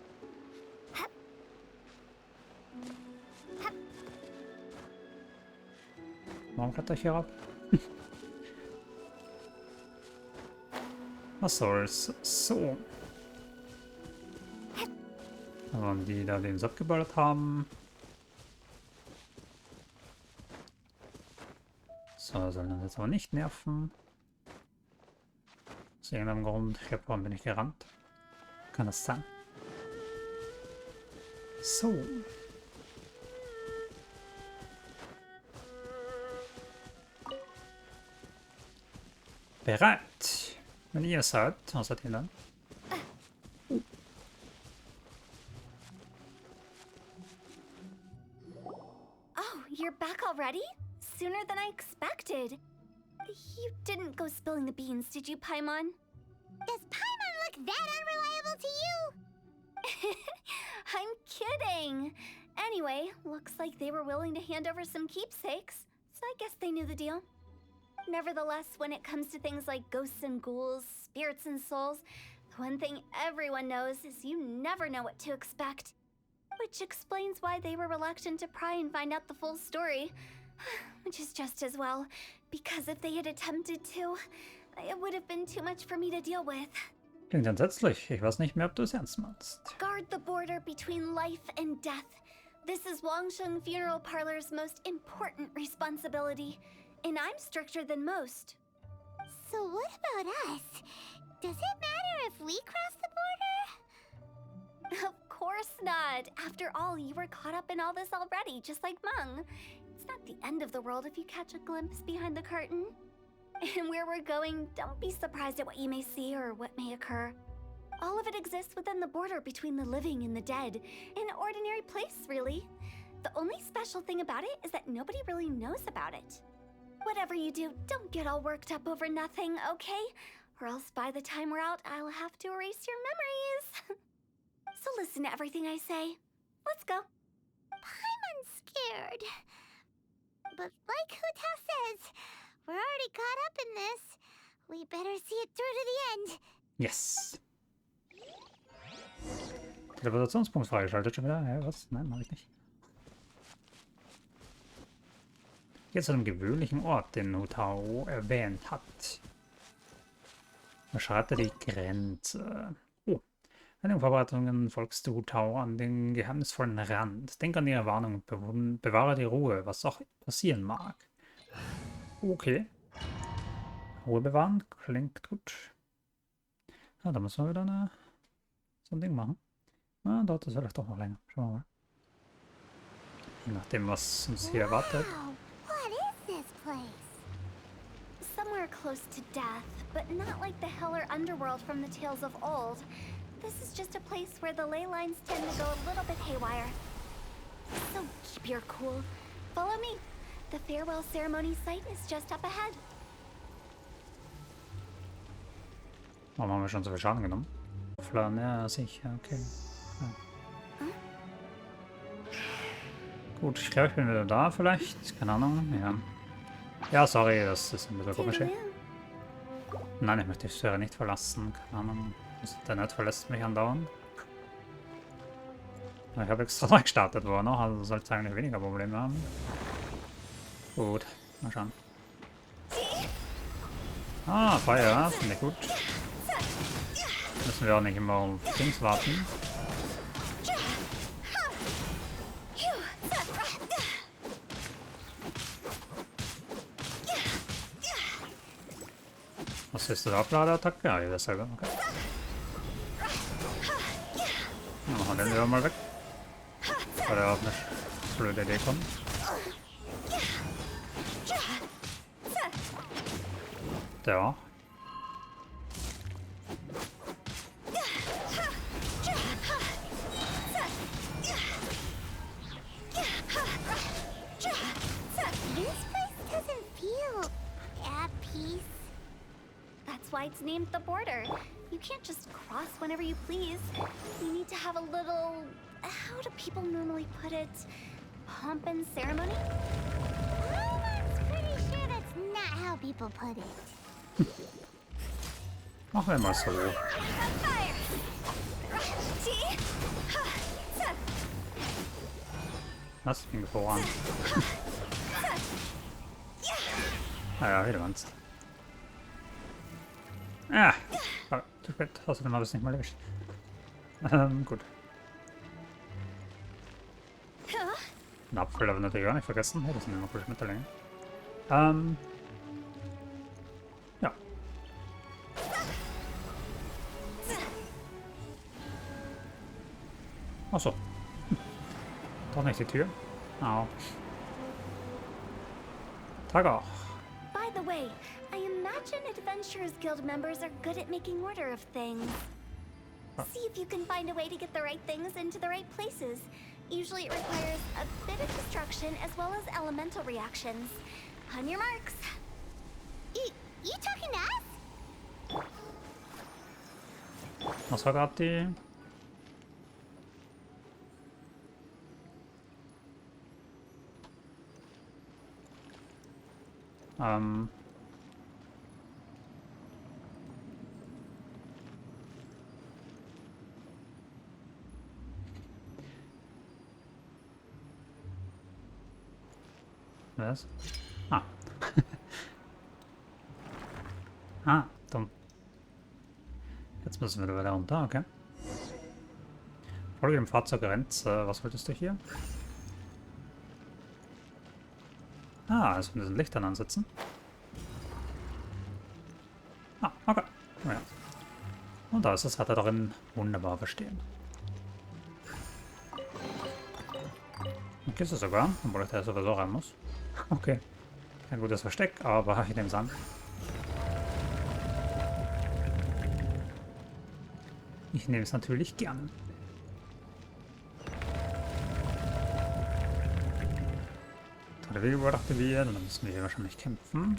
Speaker 1: Warum kletter ich hier ab? Was soll's? So. Da waren die da, die uns abgeballert haben. So, sollen uns jetzt aber nicht nerven. Aus irgendeinem Grund. Ich glaube, warum bin ich gerannt? Kann das sein? So. Bereit. Wenn ihr seid, was seid ihr dann?
Speaker 7: Oh, you're back already? Sooner than I expected. You didn't go spilling the beans, did you, Paimon?
Speaker 2: Does Paimon look that unreliable to you?
Speaker 7: I'm kidding. Anyway, looks like they were willing to hand over some keepsakes, so I guess they knew the deal. Nevertheless, when it comes to things like ghosts and ghouls, spirits and souls, the one thing everyone knows is you never know what to expect. Which explains why they were reluctant to pry and find out the full story. Which is just as well, because if they had attempted to, it would have been too much for me to deal with.
Speaker 1: Klingt entsetzlich. Ich weiß nicht mehr, ob du es ernst meinst.
Speaker 7: Guard the border between life and death. This is Wangsheng Funeral Parlor's most important responsibility, and I'm stricter than most.
Speaker 2: So what about us? Does it matter if we cross the border?
Speaker 7: Of course not. After all, you were caught up in all this already, just like Meng. It's not the end of the world if you catch a glimpse behind the curtain. And where we're going, don't be surprised at what you may see or what may occur. All of it exists within the border between the living and the dead. An ordinary place, really. The only special thing about it is that nobody really knows about it. Whatever you do, don't get all worked up over nothing, okay? Or else by the time we're out, I'll have to erase your memories. So listen to everything I say. Let's go.
Speaker 2: Paimon's scared. But like Huta says, we're already caught up in this. We better see it through to the end.
Speaker 1: Yes. Teleportationspunkt freigeschaltet schon wieder. Hä, was? Nein, habe ich nicht. Jetzt zu einem gewöhnlichen Ort, den Hutao erwähnt hat. Überschreite die Grenze. Oh. Bei den Vorbereitungen folgst du Hutao an den geheimnisvollen Rand. Denk an ihre Warnung und bewahre die Ruhe, was auch passieren mag. Okay. Ruhe bewahren, klingt gut. Ah, da müssen wir wieder so ein Ding machen. Ah, dauert das vielleicht doch noch länger. Schauen wir mal. Je nachdem, was uns hier erwartet.
Speaker 2: Wow, what is this place?
Speaker 7: Somewhere close to death, but not like the hell or underworld from the tales of old. This is just a place where the ley lines tend to go a little bit haywire. So keep your cool. Follow me. The farewell ceremony site is just up ahead.
Speaker 1: Warum haben wir schon so viel Schaden genommen? Flan, ja, sicher, okay. Ja. Gut, ich glaube, ich bin wieder da, vielleicht. Keine Ahnung, ja. Ja, sorry, das ist ein bisschen komisch. Nein, ich möchte die Sphäre nicht verlassen. Keine Ahnung. Das Internet verlässt mich andauernd. Ich habe extra neu gestartet, wo noch, also sollte es eigentlich weniger Probleme haben. Gut, mal schauen. Ah, Feuer, finde ich gut. Müssen wir auch nicht immer auf Dings warten. Was ist das? Abladeattacke? Ja, dasselbe. Okay. Dann machen wir den lieber mal weg. Weil er auf eine blöde Idee kommt. Ja.
Speaker 7: That's why it's named the border. You can't just cross whenever you please. You need to have a little... how do people normally put it? Pomp and ceremony?
Speaker 2: I'm pretty sure that's not how people put it.
Speaker 1: Machen wir mal so. Was? Ich bin voran. Naja, wieder ganz. Ah, zu spät. Außerdem habe ich es nicht mal erwischt. Gut. Den Apfel habe ich natürlich auch nicht vergessen. Hey, das sind immer coole Schmetterlinge. Ja. Achso. Doch nicht die Tür. Au. Tag auch.
Speaker 7: By the way, I imagine Adventurers Guild members are good at making order of things. See if you can find a way to get the right things into the right places. Usually it requires a bit of destruction as well as elemental reactions. On your marks.
Speaker 2: You talking to us?
Speaker 1: Was war gerade die? Was? Ah. Ah, dumm. Jetzt müssen wir wieder runter, okay. Folge dem Fahrzeug rennt. Was wolltest du hier? Ah, also wir müssen Lichtern ansetzen. Ah, okay. Oh ja. Und da ist es, hat er darin wunderbar verstehen. Eine Kiste sogar, obwohl ich da sowieso rein muss. Okay. Kein gutes Versteck, aber ich nehme es an. Ich nehme es natürlich gern. Tolle Wege beobachten wir, dann müssen wir hier wahrscheinlich kämpfen.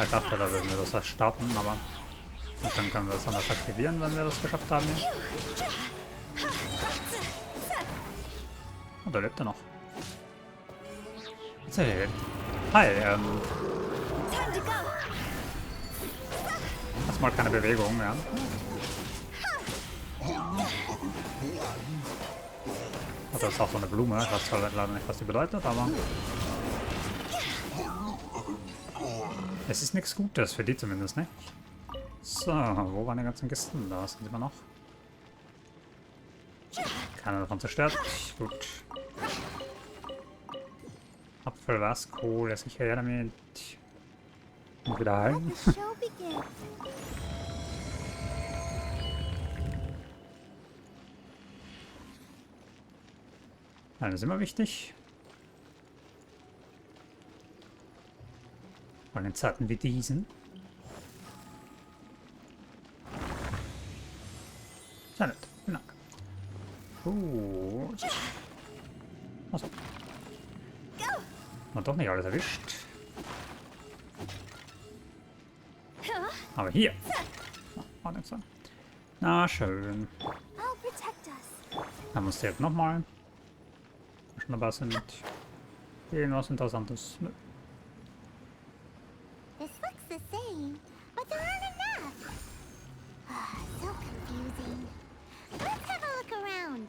Speaker 1: Ich dachte, da würden wir das erst starten, aber dann können wir das anders aktivieren, wenn wir das geschafft haben. Und da lebt er noch. Hi, erstmal keine Bewegung, ja. Das ist auch so eine Blume, ich weiß zwar leider nicht, was die bedeutet, aber es ist nichts Gutes, für die zumindest nicht. So, wo waren die ganzen Kisten? Da sind wir noch. Keiner davon zerstört. Gut. Apfel, was? Kohle, sicher her damit. Und wieder heilen. Das ist immer wichtig. Vor allem in Zeiten wie diesen. Sehr nett. Vielen Dank. Gut. Achso. Hat doch nicht alles erwischt. Aber hier. Oh, nicht so. Na schön. Dann muss der jetzt nochmal. Schon dabei sind. Irgendwas Interessantes. Nö.
Speaker 2: This looks the same, but there aren't enough. So confusing. Let's have a look around.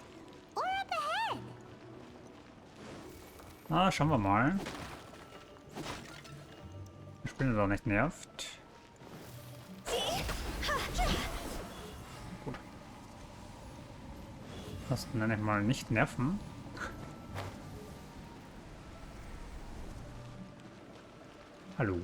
Speaker 2: Or up ahead.
Speaker 1: Na, schauen wir mal. Das Spiel doch nicht nervt. Gut. Das nenne ich mal nicht nerven. Hallo?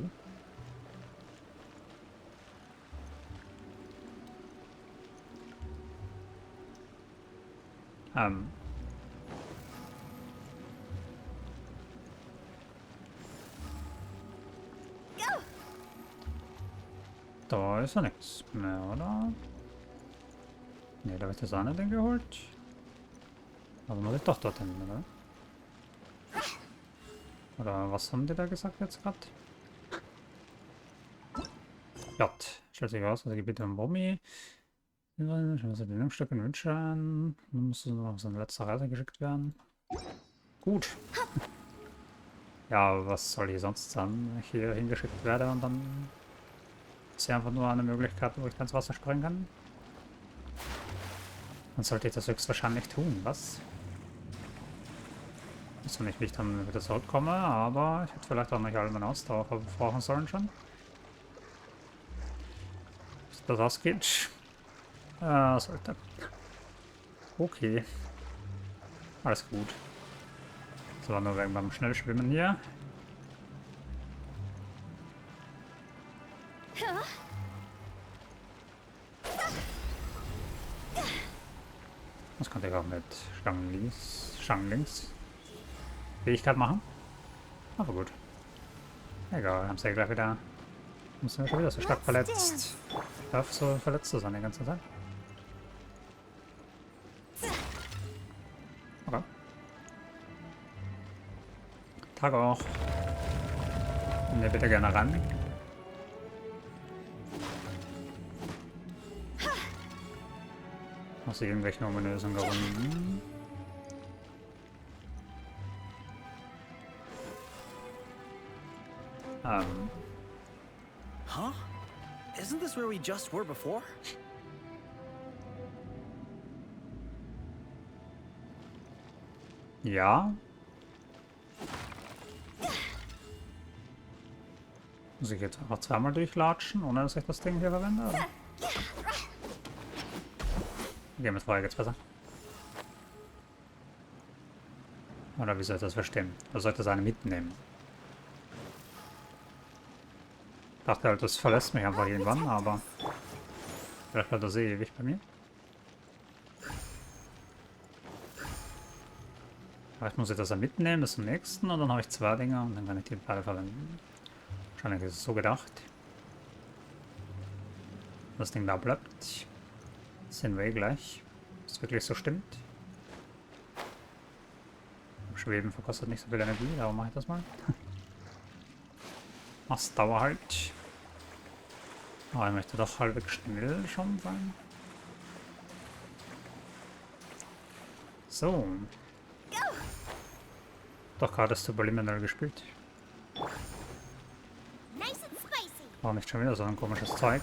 Speaker 1: Da ist ja nichts mehr, oder? Ne, da habe ich das eine Ding geholt. Also muss ich doch dorthin, oder? Oder was haben die da gesagt jetzt gerade? J. Stellt sich aus, also Gebiete im Bommi. Ich muss die Bildungsstücke wünschen. Dann muss noch auf seine letzte Reise geschickt werden. Gut. Ja, was soll hier sonst sein, wenn ich hier hingeschickt werde und dann ist ja einfach nur eine Möglichkeit, wo ich ins Wasser springen kann. Dann sollte ich das höchstwahrscheinlich tun, was? Ich weiß nicht, wie ich dann wieder zurückkomme, aber ich hätte vielleicht auch nicht alle meine Ausdauer verbrauchen sollen schon. Bis das ausgeht. Sollte. Okay. Alles gut. Das war nur wegen beim Schnellschwimmen hier. Das könnte ich auch mit Schlangenlings Fähigkeit machen. Aber gut. Egal, haben sie ja gleich wieder. Müssen wir schon wieder so stark verletzt. Darf so verletzt sein die ganze Zeit. Okay. Tag auch. Kommt ihr bitte gerne ran. Aus irgendwelchen ominösen Gründen.
Speaker 3: Huh? Isn't this where we just were before?
Speaker 1: Ja. Muss ich jetzt einfach zweimal durchlatschen, ohne dass ich das Ding hier verwende? Oder? Okay, mit Feuer geht's besser. Oder wie soll ich das verstehen? Oder soll ich das eine mitnehmen? Ich dachte halt, das verlässt mich einfach irgendwann, aber vielleicht bleibt das eh ewig bei mir. Vielleicht muss ich das ja mitnehmen bis zum nächsten und dann habe ich zwei Dinger und dann kann ich die beide verwenden. Wahrscheinlich ist es so gedacht. Das Ding da bleibt. Sehen wir eh gleich, ob es wirklich so stimmt. Schweben verkostet nicht so viel Energie, darum mache ich das mal. Was Dauer halt. Aber ich möchte doch halbwegs schnell schon sein. So. Doch gerade ist Subliminal gespielt. War nicht schon wieder so ein komisches Zeug.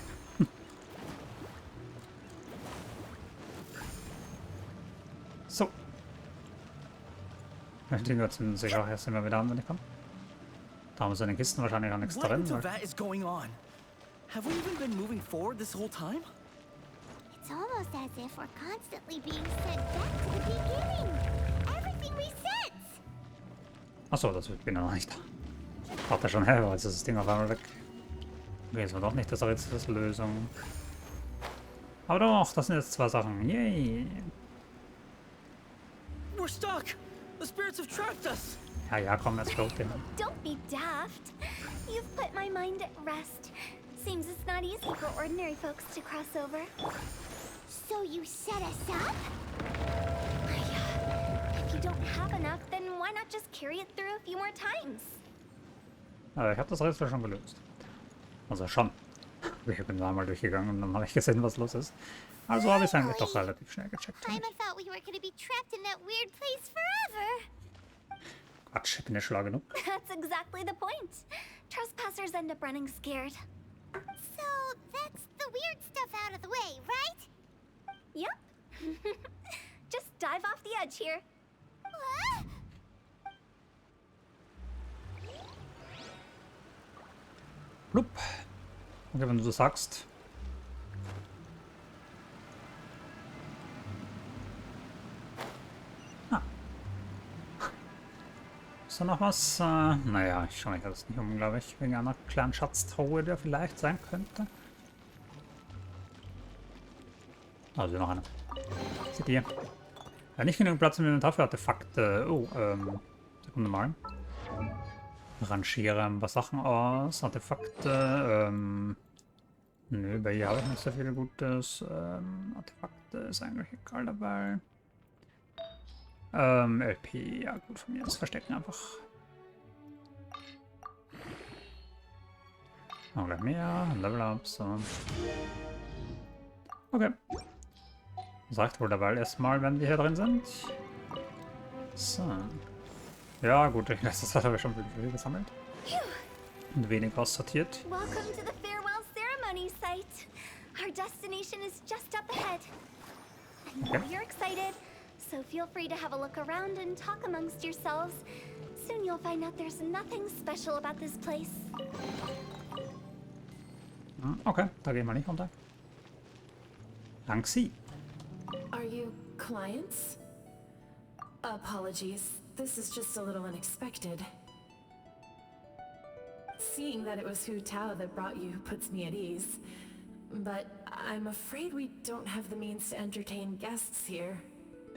Speaker 1: So. Die Dinger zünden sich auch erst immer wieder an, wenn ich komme. Da haben sie in den Kisten wahrscheinlich auch nichts
Speaker 3: What
Speaker 1: drin.
Speaker 3: in that is going on? Have we even been moving forward this whole time?
Speaker 2: It's almost as if we're constantly being sent back to the beginning. Everything resets.
Speaker 1: Achso, das bin ich noch nicht. Ich dachte schon, hä, jetzt ist das Ding auf einmal weg. Okay, das war doch nicht das Rätselslösung. Aber doch, das sind jetzt zwei Sachen. Yay!
Speaker 3: We're stuck! The spirits have trapped us!
Speaker 1: Ja, ja, komm, jetzt float den.
Speaker 7: Don't be daft. You've put my mind at rest. Seems it's not easy for ordinary folks to cross over.
Speaker 2: So you set us up?
Speaker 7: If you don't have enough, then why not just carry it through a few more times?
Speaker 1: Ich habe das Rätsel schon gelöst. Also schon. Ich bin da einmal durchgegangen und dann habe ich gesehen, was los ist. Also habe ich es eigentlich doch relativ schnell gecheckt.
Speaker 2: I thought we were gonna be trapped in that weird place forever.
Speaker 1: Quatsch, ich bin ja schlau genug.
Speaker 7: That's exactly the point. Trespassers end up running scared.
Speaker 2: So that's the weird stuff out of the way, right?
Speaker 7: Yep. Just dive off the edge here.
Speaker 2: What?
Speaker 1: Blub. Okay, wenn du das sagst. Ah. Ist da noch was? Naja, ich schaue mich das nicht um, glaube ich. Wegen einer kleinen Schatztruhe, der vielleicht sein könnte. Also noch eine. Seht ihr? Ja, nicht genügend Platz im Inventar für Artefakte. Sekunde mal. Rangiere ein paar Sachen aus. Artefakte, nö, bei hier habe ich nicht so viel Gutes. Artefakte ist eigentlich egal dabei. LP, ja gut, von mir das Verstecken einfach. Noch gleich mehr, Level-Ups. So. Okay. Das reicht wohl dabei erstmal, wenn wir hier drin sind. So. Ja gut, ich weiß, das habe ich schon viel gesammelt. Und wenig aussortiert.
Speaker 7: Welcome to the farewell ceremony site. Our destination is just up ahead. I know you're excited, so feel free to have a look around and talk amongst yourselves. Soon you'll find out there's nothing special about this place.
Speaker 1: Okay, da gehen wir nicht runter. Dank Sie.
Speaker 8: Are you clients? Apologies. This is just a little unexpected. Seeing that it was Hu Tao that brought you puts me at ease. But I'm afraid we don't have the means to entertain guests here.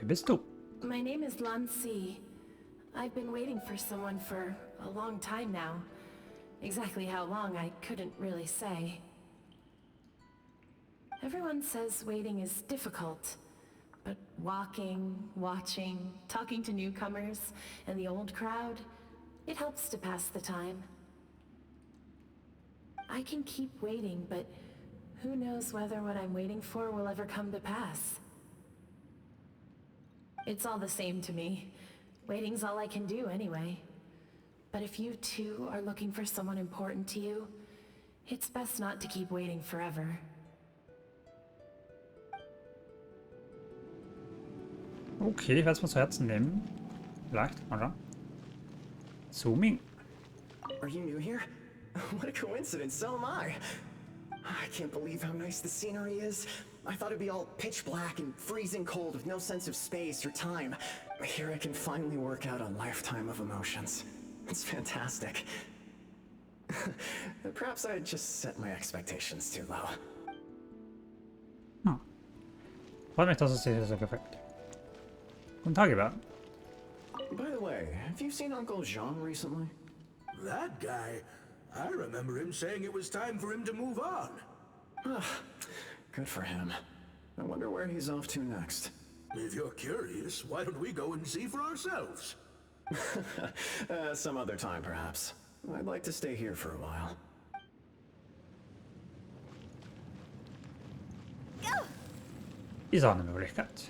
Speaker 1: Wer bist du?
Speaker 8: My name is Lan Si. I've been waiting for someone for a long time now. Exactly how long, I couldn't really say. Everyone says waiting is difficult, but walking, watching, talking to newcomers, and the old crowd, it helps to pass the time. I can keep waiting, but who knows whether what I'm waiting for will ever come to pass. It's all the same to me. Waiting's all I can do anyway. But if you too are looking for someone important to you, it's best not to keep waiting forever.
Speaker 1: Okay, ich werde es mir zu Herzen nehmen. Vielleicht, mal schauen. Zooming.
Speaker 11: Are you new here? What a coincidence, so am I. I can't believe how nice the scenery is. I thought it'd be all pitch black and freezing cold with no sense of space or time. Here I can finally work out a lifetime of emotions. It's fantastic. Perhaps I just set my expectations too low.
Speaker 1: Freut mich, dass es dir so gefällt. Guten Tag, Eber.
Speaker 11: By the way, have you seen Uncle Jean recently?
Speaker 6: That guy, I remember him saying it was time for him to move on.
Speaker 11: Good for him. I wonder where he's off to next.
Speaker 6: If you're curious, why don't we go and see for ourselves?
Speaker 11: Some other time, perhaps. I'd like to stay here for a while.
Speaker 2: Go!
Speaker 1: Ist auch eine Möglichkeit.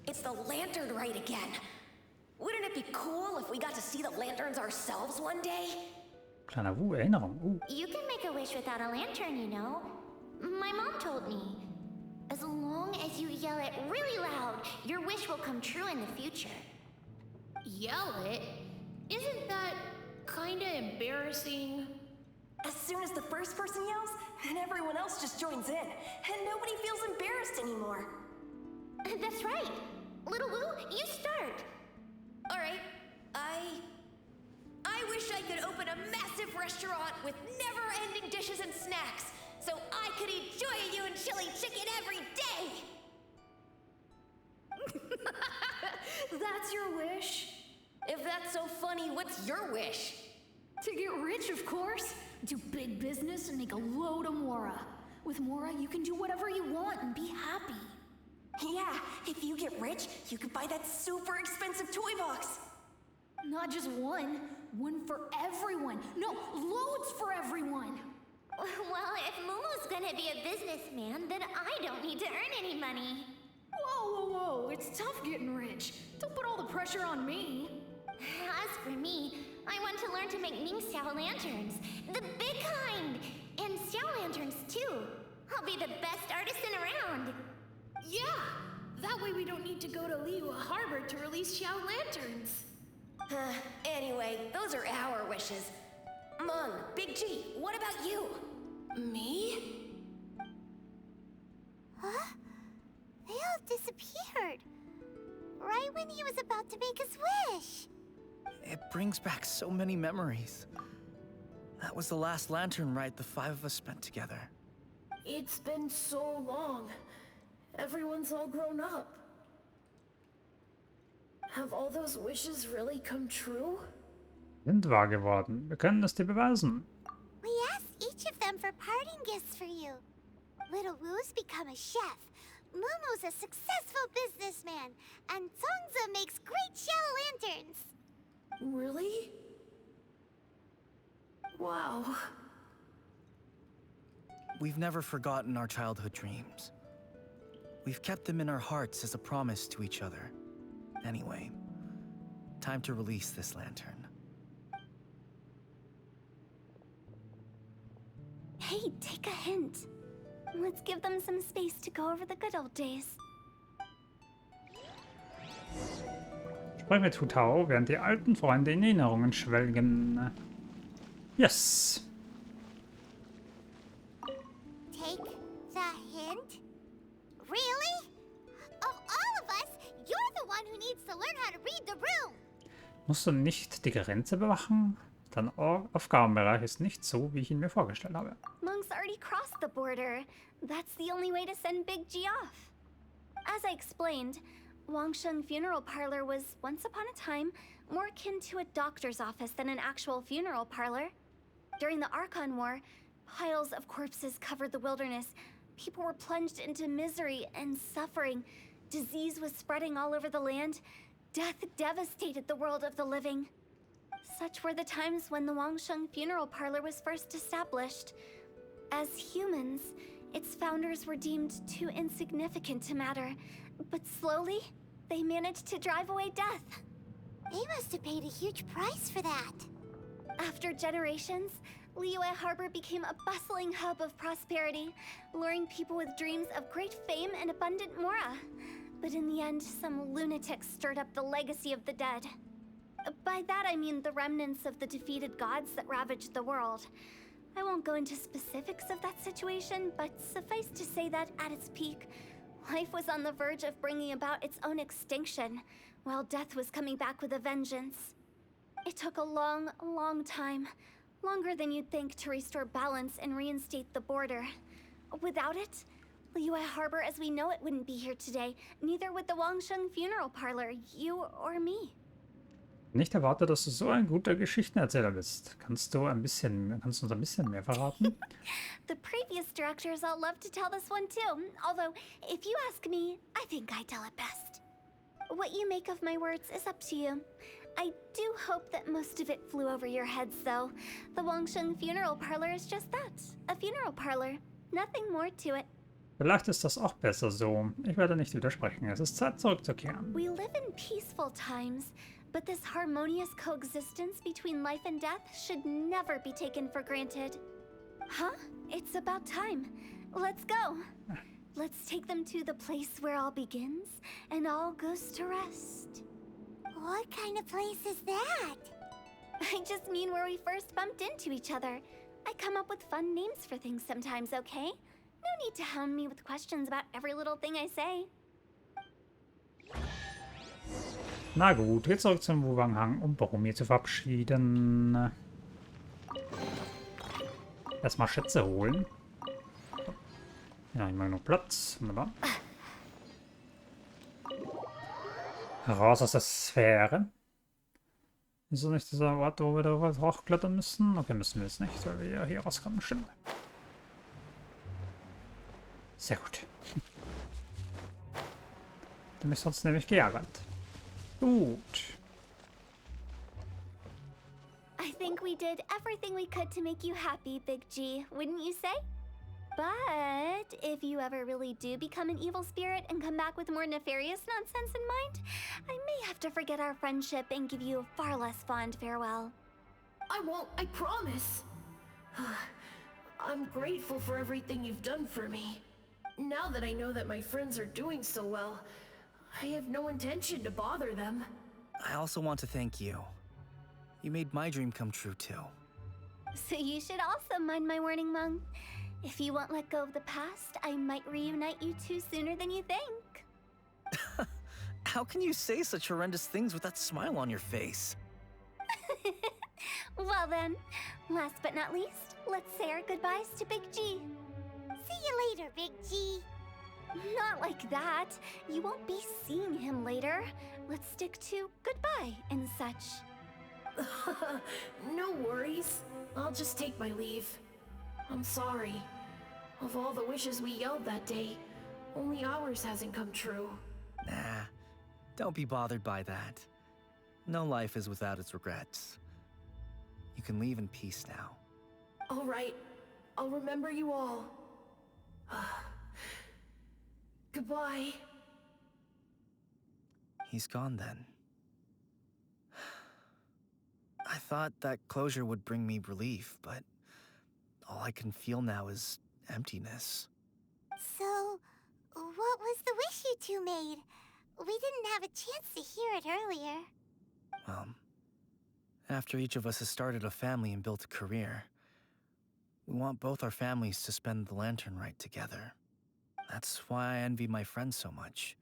Speaker 12: It's the lantern rite again. Wouldn't it be cool if we got to see the lanterns ourselves one day?
Speaker 1: Kleiner Erinnerung.
Speaker 2: You can make a wish without a lantern, you know. My mom told me. As long as you yell it really loud, your wish will come true in the future.
Speaker 8: Yell it? Isn't that kinda embarrassing?
Speaker 12: As soon as the first person yells, and everyone else just joins in, and nobody feels embarrassed anymore.
Speaker 2: That's right. Little Woo, you start.
Speaker 12: All right, I wish I could open a massive restaurant with never-ending dishes and snacks, so I could eat Joy-You and chili chicken every day!
Speaker 4: That's your wish?
Speaker 12: If that's so funny, what's your wish?
Speaker 4: To get rich, of course. Do big business and make a load of Mora. With Mora, you can do whatever you want and be happy.
Speaker 12: Yeah, if you get rich, you could buy that super expensive toy box.
Speaker 4: Not just one. One for everyone. No, loads for everyone.
Speaker 2: Well, if Momo's gonna be a businessman, then I don't need to earn any money.
Speaker 4: Whoa. It's tough getting rich. Don't put all the pressure on me.
Speaker 2: As for me, I want to learn to make Ming Xiao lanterns. The big kind! And Xiao lanterns, too. I'll be the best artisan around.
Speaker 8: Yeah! That way we don't need to go to Liyue Harbor to release Xiao lanterns.
Speaker 12: Anyway, those are our wishes. Mung, Big G, what about you?
Speaker 8: Me?
Speaker 2: Huh? They all disappeared. Right when he was about to make his wish.
Speaker 3: It brings back so many memories. That was the last lantern ride the five of us spent together.
Speaker 8: It's been so long. Everyone's all grown up. Have all those wishes really come true?
Speaker 1: Sind wahr geworden. Wir können es dir beweisen.
Speaker 2: We asked each of them for parting gifts for you. Little Woo's become a chef. Momo's a successful businessman. And Zongza makes great Xiao lanterns.
Speaker 8: Really? Wow.
Speaker 3: We've never forgotten our childhood dreams. We've kept them in our hearts as a promise to each other. Anyway, time to release this lantern.
Speaker 7: Hey, take a hint. Let's give them some space to go over the good old days.
Speaker 1: Sprich mit Hu Tao, während die alten Freunde in Erinnerungen schwelgen. Yes.
Speaker 2: Take the hint? Really? Of all of us, you're the one who needs to learn how to read the room.
Speaker 1: Musst du nicht die Grenze bewachen? Dein Aufgabenbereich ist nicht so, wie ich ihn mir vorgestellt habe.
Speaker 7: Monk's already crossed the border. That's the only way to send Big G off. As I explained, Wangsheng Funeral Parlor was, once upon a time, more akin to a doctor's office than an actual funeral parlor. During the Archon War, piles of corpses covered the wilderness. People were plunged into misery and suffering. Disease was spreading all over the land. Death devastated the world of the living. Such were the times when the Wangsheng Funeral Parlor was first established. As humans, its founders were deemed too insignificant to matter, but slowly, they managed to drive away death.
Speaker 2: They must have paid a huge price for that.
Speaker 7: After generations, Liyue Harbor became a bustling hub of prosperity, luring people with dreams of great fame and abundant mora. But in the end, some lunatics stirred up the legacy of the dead. By that I mean the remnants of the defeated gods that ravaged the world. I won't go into specifics of that situation, but suffice to say that at its peak, life was on the verge of bringing about its own extinction, while death was coming back with a vengeance. It took a long, long time, longer than you'd think, to restore balance and reinstate the border. Without it, Liyue Harbor as we know it wouldn't be here today, neither would the Wangsheng Funeral Parlor, you or me.
Speaker 1: Nicht erwartet, dass du so ein guter Geschichtenerzähler bist. Kannst du uns ein bisschen mehr verraten?
Speaker 7: The previous directors all love to tell this one too, although if you ask me, I think I tell it best. What you make of my words is up to you. I do hope that most of it flew over your heads, though. The Wangsheng Funeral Parlor is just that, a funeral parlor. Nothing more to it.
Speaker 1: Vielleicht ist das auch besser so. Ich werde nicht widersprechen. Es ist Zeit, zurückzukehren.
Speaker 7: We live in peaceful times, but this harmonious coexistence between life and death should never be taken for granted. Huh? It's about time. Let's go. Let's take them to the place where all begins and all goes to rest.
Speaker 2: What kind of place is that?
Speaker 7: I just mean where we first bumped into each other. I come up with fun names for things sometimes, okay? No need to hound me with questions about every little thing I say.
Speaker 1: Na gut, geht zurück zum Wuwanghang, um Boromir zu verabschieden. Erstmal Schätze holen. Ja, ich mache noch Platz. Wunderbar. Raus aus der Sphäre. Ist das nicht dieser Ort, wo wir darüber hochklettern müssen? Okay, müssen wir jetzt nicht, weil wir ja hier rauskommen. Stimmt. Sehr gut. Du mich sonst nämlich geärgert. Gut.
Speaker 7: I think we did everything we could to make you happy, Big G, wouldn't you say? But if you ever really do become an evil spirit and come back with more nefarious nonsense in mind, I may have to forget our friendship and give you a far less fond farewell.
Speaker 8: I won't, I promise. I'm grateful for everything you've done for me. Now that I know that my friends are doing so well, I have no intention to bother them.
Speaker 3: I also want to thank you. You made my dream come true, too.
Speaker 7: So you should also mind my warning, Mung. If you won't let go of the past, I might reunite you two sooner than you think.
Speaker 3: How can you say such horrendous things with that smile on your face?
Speaker 7: Well then, last but not least, let's say our goodbyes to Big G.
Speaker 2: See you later, Big G.
Speaker 7: Not like that. You won't be seeing him later. Let's stick to goodbye and such.
Speaker 8: No worries. I'll just take my leave. I'm sorry. Of all the wishes we yelled that day, only ours hasn't come true.
Speaker 3: Nah, don't be bothered by that. No life is without its regrets. You can leave in peace now.
Speaker 8: All right. I'll remember you all. Goodbye.
Speaker 3: He's gone then. I thought that closure would bring me relief, but all I can feel now is emptiness.
Speaker 2: So, what was the wish you two made? We didn't have a chance to hear it earlier.
Speaker 3: Well, after each of us has started a family and built a career, we want both our families to spend the Lantern Rite together. That's why I envy my friends so much.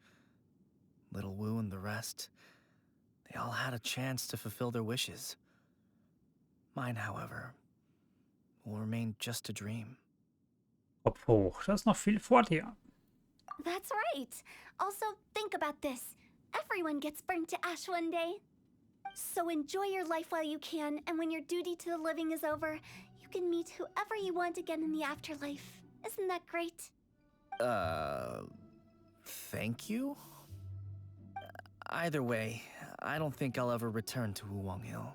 Speaker 3: Little Wu and the rest, they all had a chance to fulfill their wishes. Mine, however, will remain just a dream.
Speaker 1: Kopf hoch, da ist noch viel vor dir.
Speaker 7: That's right. Also, think about this. Everyone gets burnt to ash one day. So enjoy your life while you can, and when your duty to the living is over, you can meet whoever you want again in the afterlife. Isn't that great?
Speaker 3: Thank you? Either way, I don't think I'll ever return to Wuwang Hill.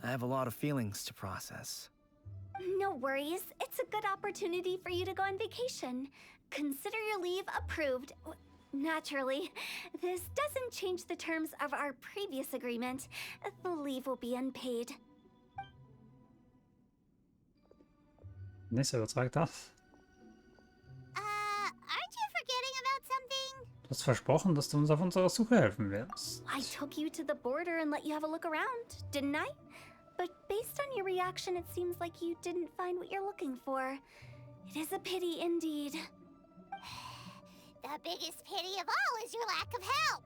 Speaker 3: I have a lot of feelings to process.
Speaker 7: No worries. It's a good opportunity for you to go on vacation. Consider your leave approved. Naturally, this doesn't change the terms of our previous agreement. The leave will be unpaid.
Speaker 1: Nicht so überzeugt das.
Speaker 2: Aren't you forgetting about something?
Speaker 1: Du hast versprochen, dass du uns auf unserer Suche helfen wirst.
Speaker 7: I took you to the border and let you have a look around, didn't I? But based on your reaction, it seems like you didn't find what you're looking for. It is a pity indeed.
Speaker 2: The biggest pity of all is your lack of help.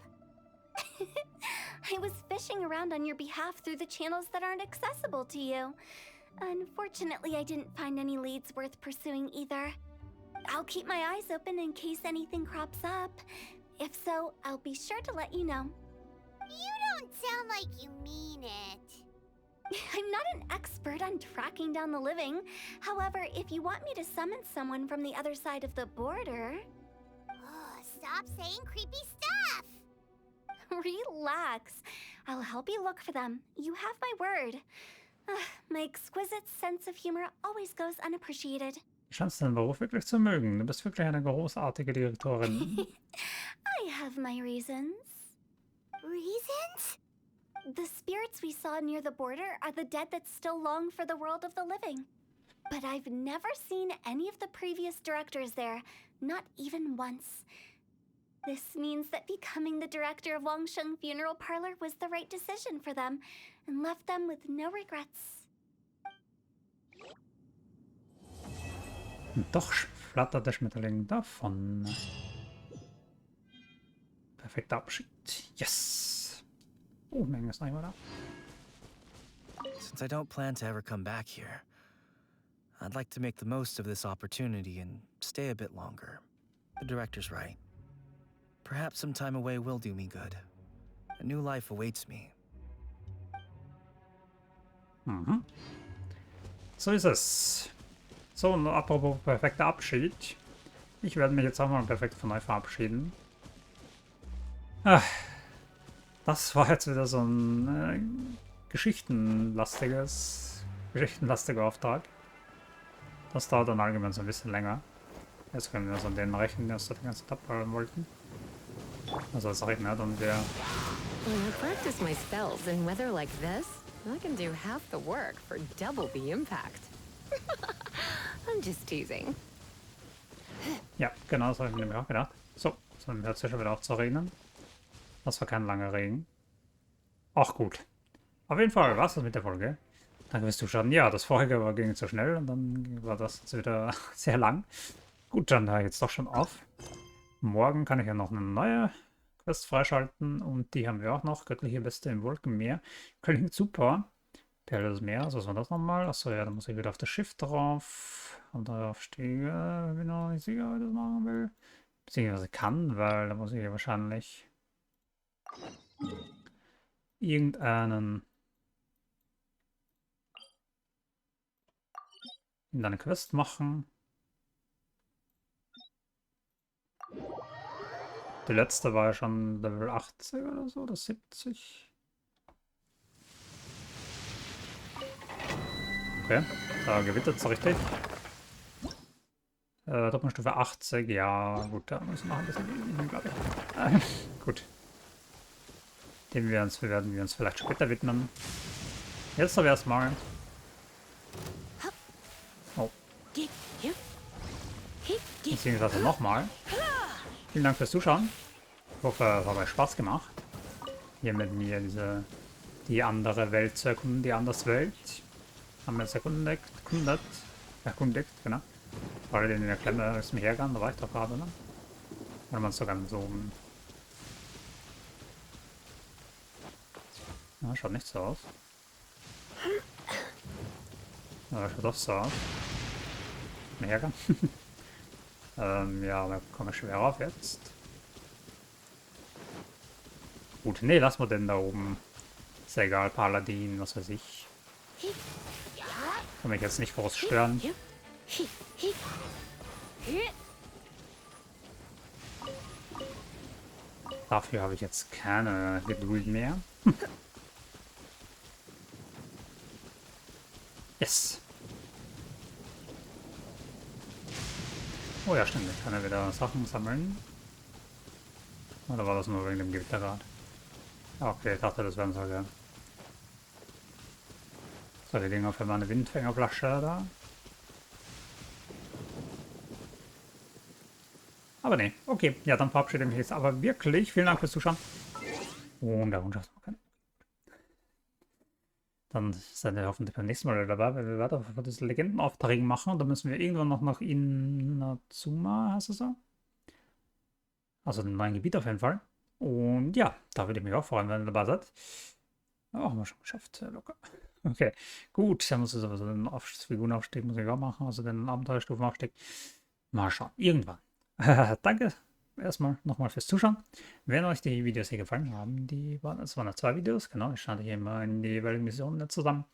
Speaker 7: I was fishing around on your behalf through the channels that aren't accessible to you. Unfortunately, I didn't find any leads worth pursuing either. I'll keep my eyes open in case anything crops up. If so, I'll be sure to let you know.
Speaker 2: You don't sound like you mean it.
Speaker 7: I'm not an expert on tracking down the living. However, if you want me to summon someone from the other side of the border...
Speaker 2: Stop saying creepy stuff!
Speaker 7: Relax. I'll help you look for them. You have my word. My exquisite sense of humor always goes unappreciated.
Speaker 1: Du scheinst deinen Beruf wirklich zu mögen. Du bist wirklich eine großartige Direktorin.
Speaker 7: I have my reasons.
Speaker 2: Reasons?
Speaker 7: The spirits we saw near the border are the dead that still long for the world of the living. But I've never seen any of the previous directors there, not even once. This means that becoming the director of Wangsheng Funeral Parlor was the right decision for them, and left them with no regrets.
Speaker 1: Doch flattert der Schmetterling davon. Perfekter Abschied. Yes! Oh, Menge ist noch immer da.
Speaker 3: Since I don't plan to ever come back here, I'd like to make the most of this opportunity and stay a bit longer. The director's right. Perhaps some time away will do me good. A new life awaits me.
Speaker 1: Mhm. So ist es. So, und apropos perfekter Abschied. Ich werde mich jetzt auch mal perfekt von euch verabschieden. Das war jetzt wieder so ein geschichtenlastiger Auftrag. Das dauert dann allgemein so ein bisschen länger. Jetzt können wir so an den rechnen, die uns da die ganze Zeit abballen wollten. Also als Rechner und der...
Speaker 13: When I practice my spells in weather like this, I can do half the work for double the impact. I'm just teasing.
Speaker 1: Ja, genau, das habe ich mir nämlich auch gedacht. So, dann hört es ja schon wieder auf zu regnen. Das war kein langer Regen. Auch gut. Auf jeden Fall war es das mit der Folge. Danke fürs Zuschauen. Ja, das vorige ging zu schnell und dann war das jetzt wieder sehr lang. Gut, dann höre ich jetzt doch schon auf. Morgen kann ich ja noch eine neue Quest freischalten und die haben wir auch noch. Göttliche Beste im Wolkenmeer. Klingt super. Perle des Meeres, was war das nochmal? Achso, ja, da muss ich wieder auf das Schiff drauf. Und darauf stehe, ich bin noch nicht sicher, ob ich das machen will. Beziehungsweise kann, weil da muss ich ja wahrscheinlich irgendeine Quest machen. Die letzte war ja schon Level 80 oder so, oder 70. Okay, da gewittert es richtig. Truppenstufe 80, ja gut, da müssen wir noch ein bisschen üben, glaube ich. Gut. Dem werden wir uns vielleicht später widmen. Jetzt aber erstmal. Oh. Beziehungsweise nochmal. Vielen Dank fürs Zuschauen. Ich hoffe, es hat euch Spaß gemacht. Hier mit mir die andere Welt zu erkunden, die Anderswelt. Haben wir jetzt erkundigt, genau. Weil den in der Klemme ist mir hergegangen, da war ich doch gerade, ne? Oder man es sogar so oben. Ja, schaut nicht so aus. Ja, schaut doch so aus. Mir hergegangen. Ja, wir kommen schwer auf jetzt. Gut, nee, lassen wir den da oben. Ist ja egal, Paladin, was weiß ich. Kann mich jetzt nicht groß stören. Dafür habe ich jetzt keine Geduld mehr. Yes. Oh ja, stimmt. Ich kann ja wieder Sachen sammeln. Oder war das nur wegen dem Gewitterrad? Okay, ich dachte, das wären solche. Solche Dinger für meine Windfängerflasche da. Aber nee, okay. Ja, dann verabschiede ich mich jetzt aber wirklich. Vielen Dank fürs Zuschauen. Und der Hund schafft noch keine. Dann seid ihr hoffentlich beim nächsten Mal dabei, weil wir weiter für das Legendenauftrag machen. Und dann müssen wir irgendwann noch nach Inazuma, heißt es so? Also dem neuen Gebiet auf jeden Fall. Und ja, da würde ich mich auch freuen, wenn ihr dabei seid. Oh, haben wir schon geschafft. Sehr locker. Okay, gut. Dann muss es also den Figurenaufstieg muss ich auch machen, also den Abenteuerstufenaufstieg. Mal schauen. Irgendwann. Danke erstmal nochmal fürs Zuschauen. Wenn euch die Videos hier gefallen haben, es waren ja 2 Videos, genau, ich schneide hier immer in die jeweiligen Missionen zusammen.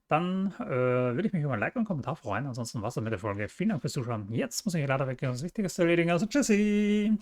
Speaker 1: Dann würde ich mich über ein Like und einen Kommentar freuen. Ansonsten war es mit der Folge. Vielen Dank fürs Zuschauen. Jetzt muss ich leider weg, das Wichtigste erledigen. Also tschüssi!